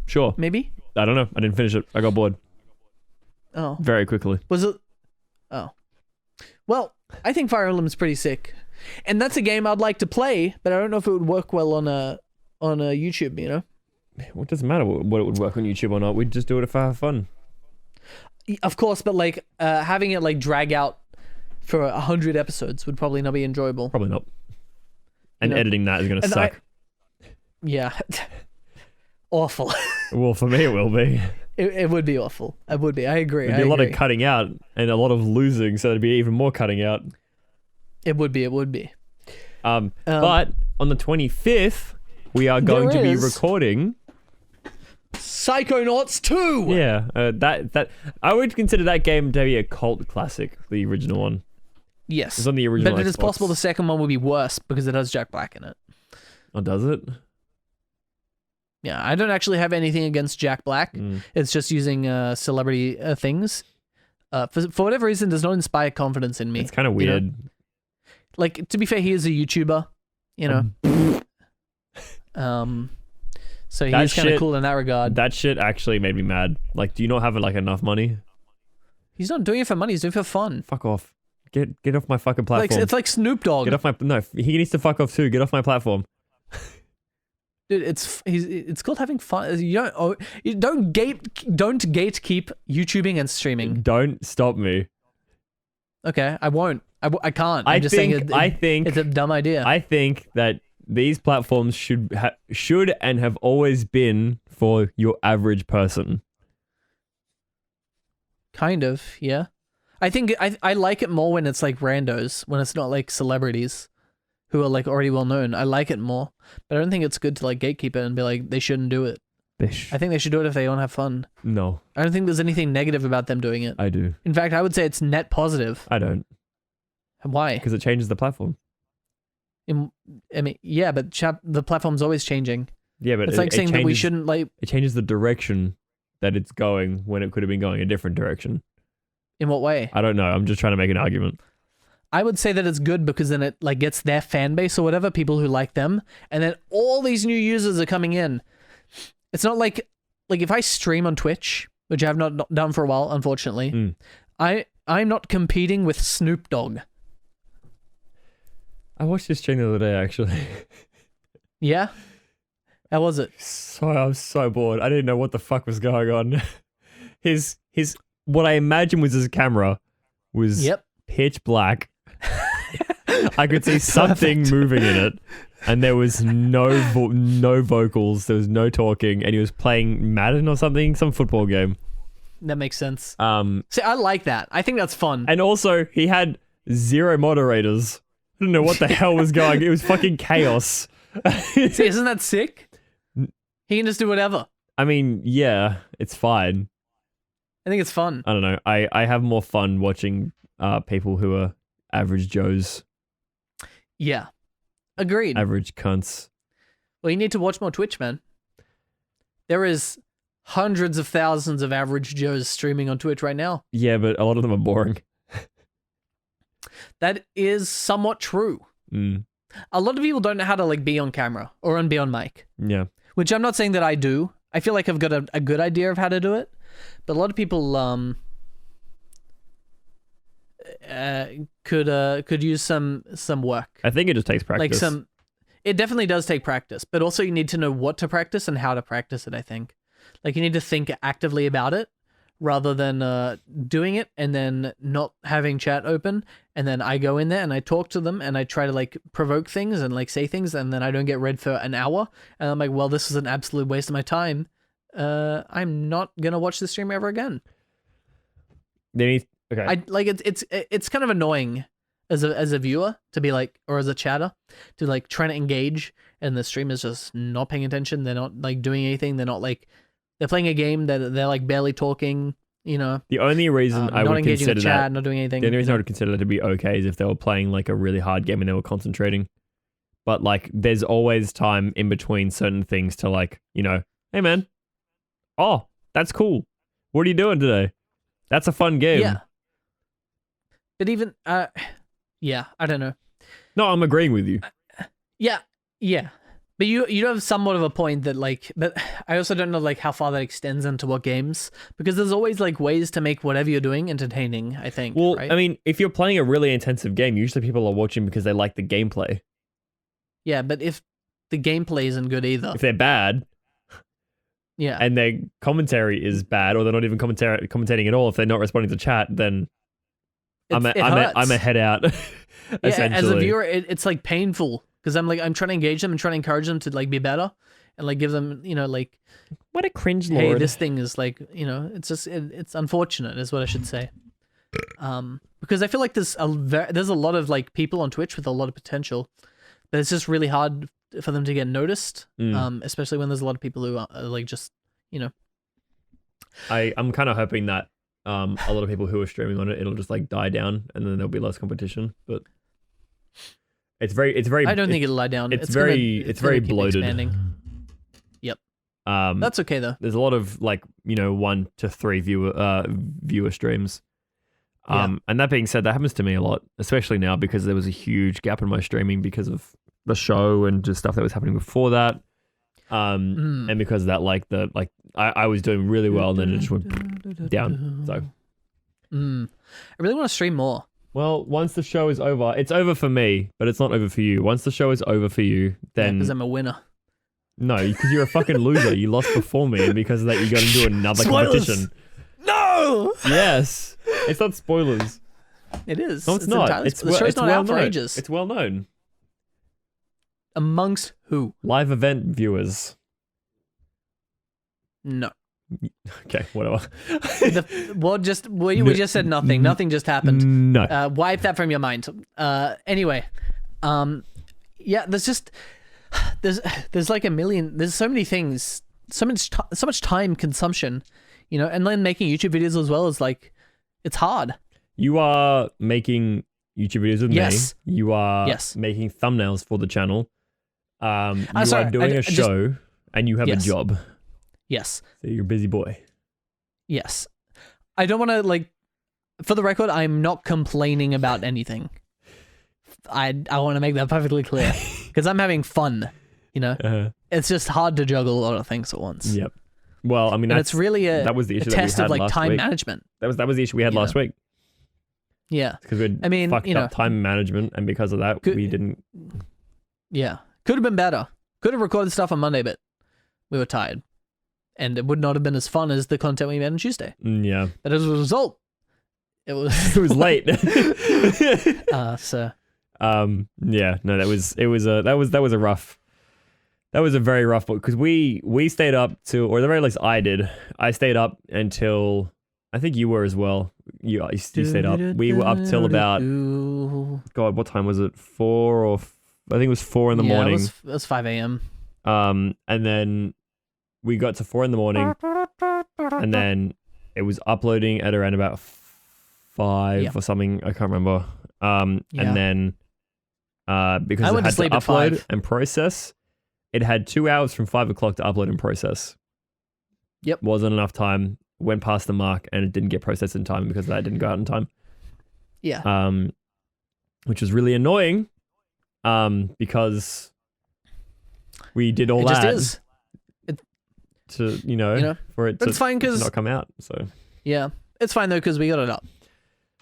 Sure. Maybe? I don't know. I didn't finish it. I got bored. Oh. Very quickly. Was it? Oh. Well, I think Fire Emblem's pretty sick. And that's a game I'd like to play, but I don't know if it would work well on a YouTube, you know? Well, it doesn't matter what it would work on YouTube or not. We'd just do it for fun. Of course, but like having it like drag out for 100 episodes would probably not be enjoyable. Probably not. And editing that is going to suck. Yeah. Awful. Well, for me it will be. It would be awful. It would be. I agree. There'd be a lot of cutting out and a lot of losing, so there'd be even more cutting out. It would be. But on the 25th, we are going to be recording Psychonauts 2. Yeah, that I would consider that game to be a cult classic, the original one. Yes. It's on the original But it Xbox. is possible the second one will be worse because it has Jack Black in it. Oh, does it? Yeah, I don't actually have anything against Jack Black. It's just using celebrity things. For whatever reason, does not inspire confidence in me. It's kind of weird. You know? Like, to be fair, he is a YouTuber, you know. So he's kind of cool in that regard. That shit actually made me mad. Like, do you not have like enough money? He's not doing it for money. He's doing it for fun. Fuck off. Get off my fucking platform. It's like Snoop Dogg. Get off my... No, he needs to fuck off too. Get off my platform. Dude, it's called having fun. You don't gatekeep YouTubing and streaming. Don't stop me. Okay, I won't. I can't. I'm just saying I think it's a dumb idea. I think that these platforms should and have always been for your average person. Kind of, yeah. I think I like it more when it's like randos, when it's not like celebrities who are like already well known. I like it more, but I don't think it's good to like gatekeep it and be like they shouldn't do it. I think they should do it if they want to have fun. No. I don't think there's anything negative about them doing it. I do. In fact, I would say it's net positive. I don't. Why? Because it changes the platform. I mean, yeah, but the platform's always changing. Yeah, but it's like saying that we shouldn't like... It changes the direction that it's going when it could have been going a different direction. In what way? I don't know. I'm just trying to make an argument. I would say that it's good because then it like gets their fan base or whatever, people who like them, and then all these new users are coming in. It's not like if I stream on Twitch, which I have not done for a while, unfortunately, I'm not competing with Snoop Dogg. I watched this stream the other day, actually. Yeah? How was it? I was so bored. I didn't know what the fuck was going on. His what I imagined was his camera was pitch black. I could see something moving in it, and there was no vocals. There was no talking, and he was playing Madden or something, some football game. That makes sense. See, I like that. I think that's fun. And also, he had 0 moderators. I don't know what the hell was going. It was fucking chaos. See, isn't that sick? He can just do whatever. I mean, yeah, it's fine. I think it's fun. I don't know. I have more fun watching people who are average Joes. Yeah. Agreed. Average cunts. Well, you need to watch more Twitch, man. There is hundreds of thousands of average Joes streaming on Twitch right now. Yeah, but a lot of them are boring. That is somewhat true. A lot of people don't know how to like be on camera or be on mic. Yeah. Which I'm not saying that I do. I feel like I've got a good idea of how to do it. But a lot of people could use some work. I think it just takes practice. It definitely does take practice, but also you need to know what to practice and how to practice it, I think. Like you need to think actively about it rather than doing it and then not having chat open, and then I go in there and I talk to them and I try to like provoke things and like say things, and then I don't get read for an hour, and I'm like, well, this is an absolute waste of my time. I'm not gonna watch the stream ever again. Okay. It's kind of annoying as a viewer to be like, or as a chatter to like trying to engage, and the stream is just not paying attention. They're not like doing anything. They're not like they're playing a game that they're like barely talking. You know, The only reason I not would engaging consider with chat, that, not doing anything. the only reason you I know? would consider that to be okay is if they were playing like a really hard game and they were concentrating. But like, there's always time in between certain things to like, hey man, oh, that's cool. What are you doing today? That's a fun game. Yeah. But even, yeah, I don't know. No, I'm agreeing with you. Yeah. But you have somewhat of a point that like, but I also don't know like how far that extends into what games, because there's always like ways to make whatever you're doing entertaining, I think. Well, right? I mean, if you're playing a really intensive game, usually people are watching because they like the gameplay. Yeah, but if the gameplay isn't good either. If they're bad, yeah. and their commentary is bad, or they're not even commentating at all, if they're not responding to chat, then I'm a head out. Yeah, as a viewer, it's like painful because I'm trying to engage them and trying to encourage them to like be better and like give them, like, what a cringe hey, lord. this thing is like, it's just it's unfortunate is what I should say. Because I feel like there's a lot of like people on Twitch with a lot of potential, but it's just really hard for them to get noticed. Especially when there's a lot of people who are like just, I'm kind of hoping that a lot of people who are streaming on it, it'll just like die down and then there'll be less competition. But it's very. I don't think it'll lie down. It's very keep bloated. Expanding. Yep. That's okay though. There's a lot of like 1 to 3 viewer streams. And that being said, that happens to me a lot, especially now because there was a huge gap in my streaming because of the show and just stuff that was happening before that. And because of that, I was doing really well and then it just went down. So, I really want to stream more. Well, once the show is over, it's over for me, but it's not over for you. Once the show is over for you, then because I'm a winner. No, because you're a fucking loser. You lost before me, and because of that, you got to do another Spoilers! competition. No. Yes, it's not spoilers. It is. No, it's not. The show's not out for ages. It's well known. Amongst who? Live event viewers. No. Okay, whatever. We just said nothing. Nothing just happened. No. Wipe that from your mind. Anyway, yeah. There's like a million. There's so many things. So much time consumption, and then making YouTube videos as well is like, it's hard. You are making YouTube videos with me. You are making thumbnails for the channel. You are doing a show, and you have a job. Yes. So you're a busy boy. Yes. I don't want to, for the record, I'm not complaining about anything. I want to make that perfectly clear. Because I'm having fun, It's just hard to juggle a lot of things at once. Yep. Well, I mean, it's really that was the issue a that we test had of, like, last time week. management. That was the issue we had last week. Yeah. Because we had fucked up time management, and because of that, we didn't... Yeah. Could have been better. Could have recorded stuff on Monday, but we were tired. And it would not have been as fun as the content we made on Tuesday. Yeah. But as a result, it was it was late. So yeah, no, that was a very rough book because we stayed up to, or at the very least I did. I state up until, I think you were as well. You stayed up. We were up till about, God, what time was it? 4 or I think it was 4 in the morning. It was 5 a.m. And then we got to 4 in the morning, and then it was uploading at around about 5 or something. I can't remember. And then because it had to upload and process, it had 2 hours from 5 o'clock to upload and process. Yep. Wasn't enough time. Went past the mark, and it didn't get processed in time because that didn't go out in time. Yeah. Which was really annoying. Because we did all that. It just is. For it to not come out. So yeah, it's fine though because we got it up.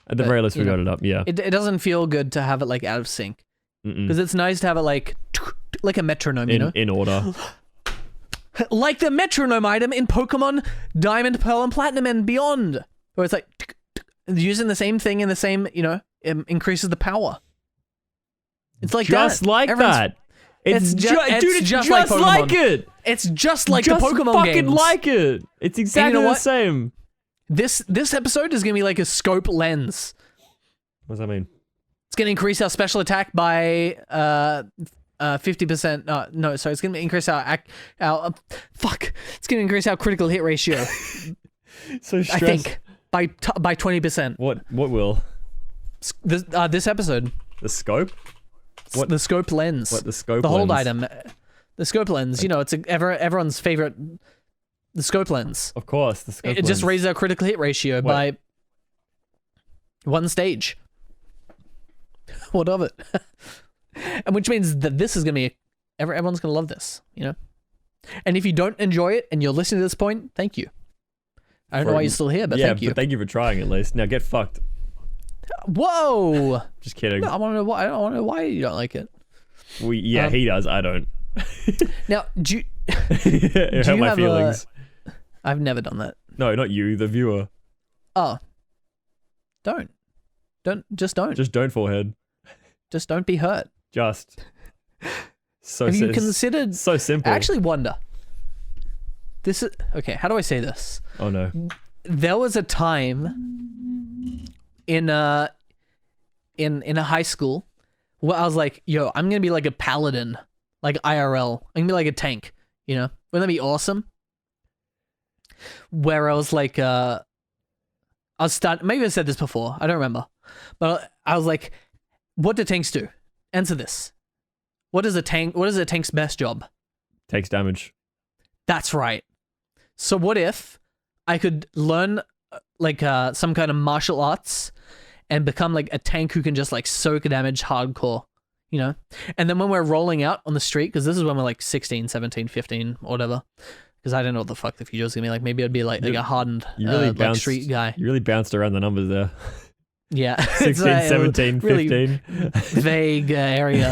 At the very least, we got it up. Yeah, it doesn't feel good to have it like out of sync because it's nice to have it like a metronome, in order, like the metronome item in Pokemon Diamond, Pearl, and Platinum and beyond, where it's like using the same thing in the same, increases the power. It's like just that. Like that. It's just like it. It's just like the Pokemon fucking games. Like it. It's exactly the same. This episode is gonna be like a scope lens. What does that mean? It's gonna increase our special attack by 50%. No, sorry. It's going to increase our fuck. It's going to increase our critical hit ratio. So I think by 20%. What will? This episode. The scope? What? The scope lens. What, the scope The hold lens? item. The scope lens. You know, it's everyone's favorite. The scope lens. Of course, the scope It lens. just raises our critical hit ratio by 1 stage. What of it? And which means that this is going to be... Everyone's going to love this, you know? And if you don't enjoy it and you're listening to this point, thank you. I don't know why you're still here, but thank you. Yeah, but thank you for trying at least. Now get fucked. Whoa! Just kidding. No, I want to know why. I don't want to know why you don't like it. He does. I don't. Now, do you... It hurt my feelings. I've never done that. No, not you, the viewer. Oh. Don't. Just don't. Just don't, forehead. Just don't be hurt. Just. So Have you considered... So simple. I actually wonder. This is... Okay, how do I say this? Oh, no. There was a time in a high school where I was like, yo, I'm going to be like a paladin. Like IRL. I'm going to be like a tank. You know? Wouldn't that be awesome? Where I was like... maybe I said this before. I don't remember. But I was like, what do tanks do? Answer this. What is a tank's best job? Takes damage. That's right. So what if I could learn like some kind of martial arts and become like a tank who can just like soak damage hardcore, you know? And then when we're rolling out on the street, because this is when we're like 16, 17, 15, or whatever, because I don't know what the fuck the future's gonna be like. Maybe I'd be like a hardened like street guy. You really bounced around the numbers there. Yeah. 16, 17, really 15. Vague area.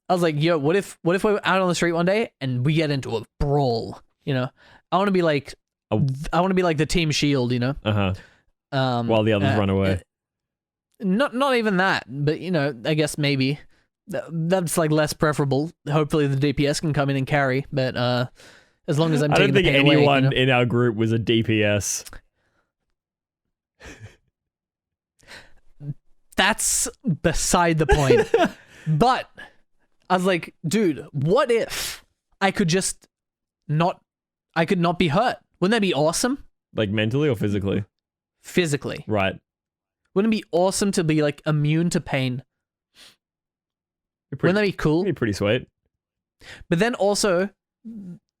I was like, yo, what if we're out on the street one day and we get into a brawl, you know? I want to be like the Team Shield, you know? While the others run away. Not even that, but you know, I guess maybe that's like less preferable. Hopefully the DPS can come in and carry, but as long as I'm taking the pain away. I don't think anyone in our group was a DPS. That's beside the point. But I was like, dude, what if I could not be hurt? Wouldn't that be awesome? Like mentally or physically? Physically. Right. Wouldn't it be awesome to be like immune to pain? Wouldn't that be cool? It'd be pretty sweet. But then also,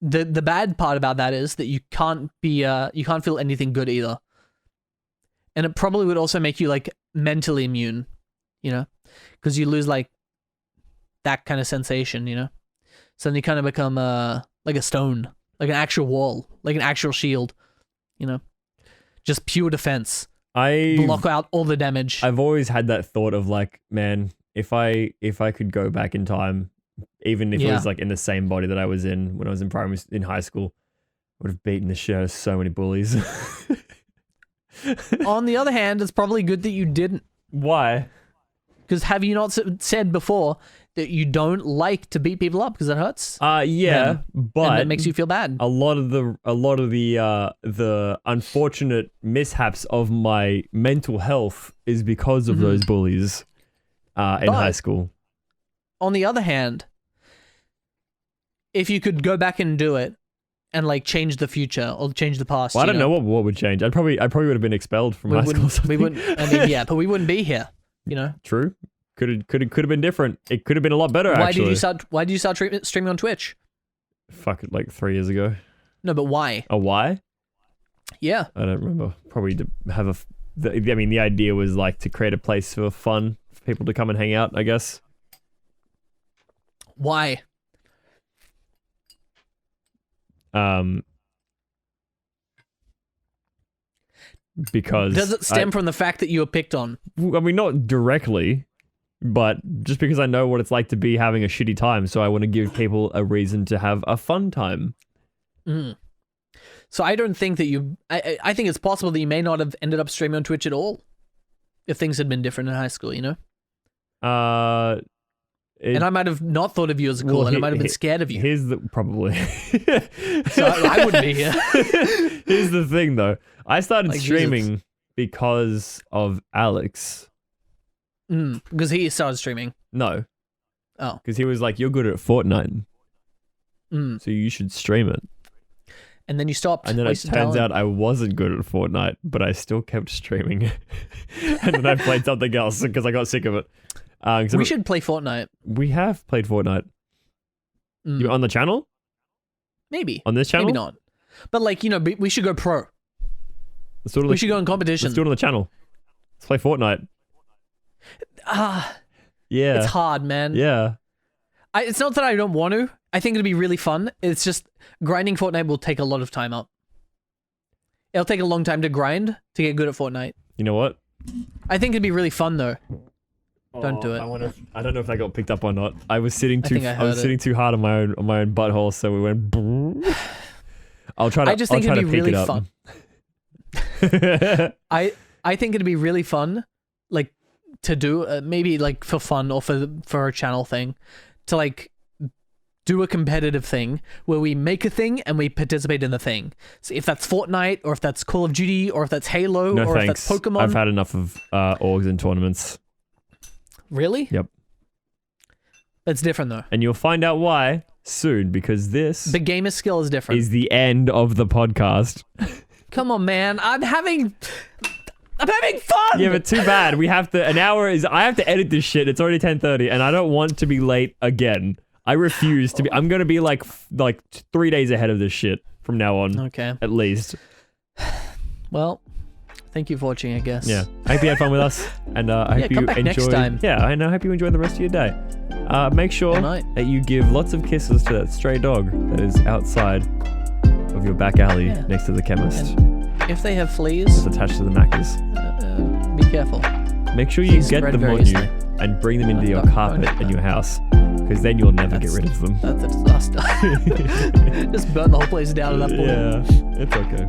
the bad part about that is that you can't feel anything good either. And it probably would also make you like mentally immune, you know, because you lose like that kind of sensation, you know. So then you kind of become like a stone, like an actual wall, like an actual shield, you know, just pure defense. Block out all the damage. I've always had that thought of like, man, if I could go back in time, even if it was like in the same body that I was in when I was in high school, I would have beaten the shit out of so many bullies. On the other hand, it's probably good that you didn't. Why? Because have you not said before that you don't like to beat people up because it hurts? Yeah, but it makes you feel bad. A lot of the unfortunate mishaps of my mental health is because of those bullies in high school. On the other hand, if you could go back and do it and like change the future or change the past, well, I don't know what would change. I probably would have been expelled from high school. We wouldn't. I mean, yeah, but we wouldn't be here. You know. True. Could have been different. It could have been a lot better. Why did you start streaming on Twitch? Fuck it, like 3 years ago. No, but why? Why? Yeah. I don't remember. Probably to have the idea was like to create a place for fun for people to come and hang out, I guess. Why? Because does it stem from the fact that you were picked on? I mean, not directly, but just because I know what it's like to be having a shitty time, so I want to give people a reason to have a fun time. So I don't think that I think it's possible that you may not have ended up streaming on Twitch at all if things had been different in high school, you know? And I might have not thought of you as cool, and I might have been scared of you. Probably. So I wouldn't be here. Here's the thing, though. I started streaming because of Alex. Because he started streaming. No, Oh. because he was like, "You're good at Fortnite, so you should stream it." And then you stopped. And then it turns out I wasn't good at Fortnite, but I still kept streaming. And then I played something else because I got sick of it. We should play Fortnite. We have played Fortnite. You on the channel? Maybe. On this channel? Maybe not. But like, we should go pro. We should go in competition. Let's do it on the channel. Let's play Fortnite. Yeah. It's hard, man. Yeah. It's not that I don't want to. I think it'd be really fun. It's just grinding Fortnite will take a lot of time up. It'll take a long time to grind to get good at Fortnite. You know what? I think it'd be really fun though. Don't do it. I don't know if that got picked up or not. I was sitting I too hard on my own butthole, so we went. I'll try to. I just think it'd be really it fun. I think it'd be really fun, like to do maybe like for fun or for a channel thing, to like do a competitive thing where we make a thing and we participate in the thing. So if that's Fortnite or if that's Call of Duty or if that's Halo or if that's Pokemon. I've had enough of orgs and tournaments. Really? Yep. That's different though. And you'll find out why soon, because the gamer skill is different. Is the end of the podcast. Come on, man. I'm having fun. Yeah, but too bad. We have to. I have to edit this shit. It's already 10:30, and I don't want to be late again. I refuse to be. I'm gonna be like 3 days ahead of this shit from now on. Okay. At least. Well, thank you for watching, I guess. Yeah. I hope you had fun with us, and I hope you come back enjoyed. next time. Yeah, I hope you enjoy the rest of your day. Make sure that you give lots of kisses to that stray dog that is outside of your back alley next to the chemist. And if they have fleas, it's attached to the Maccas. Be careful. Make sure you get them on you and bring them into your carpet and your house, because then you'll never get rid of them. That's a disaster. Just burn the whole place down at that point. Yeah, it's okay.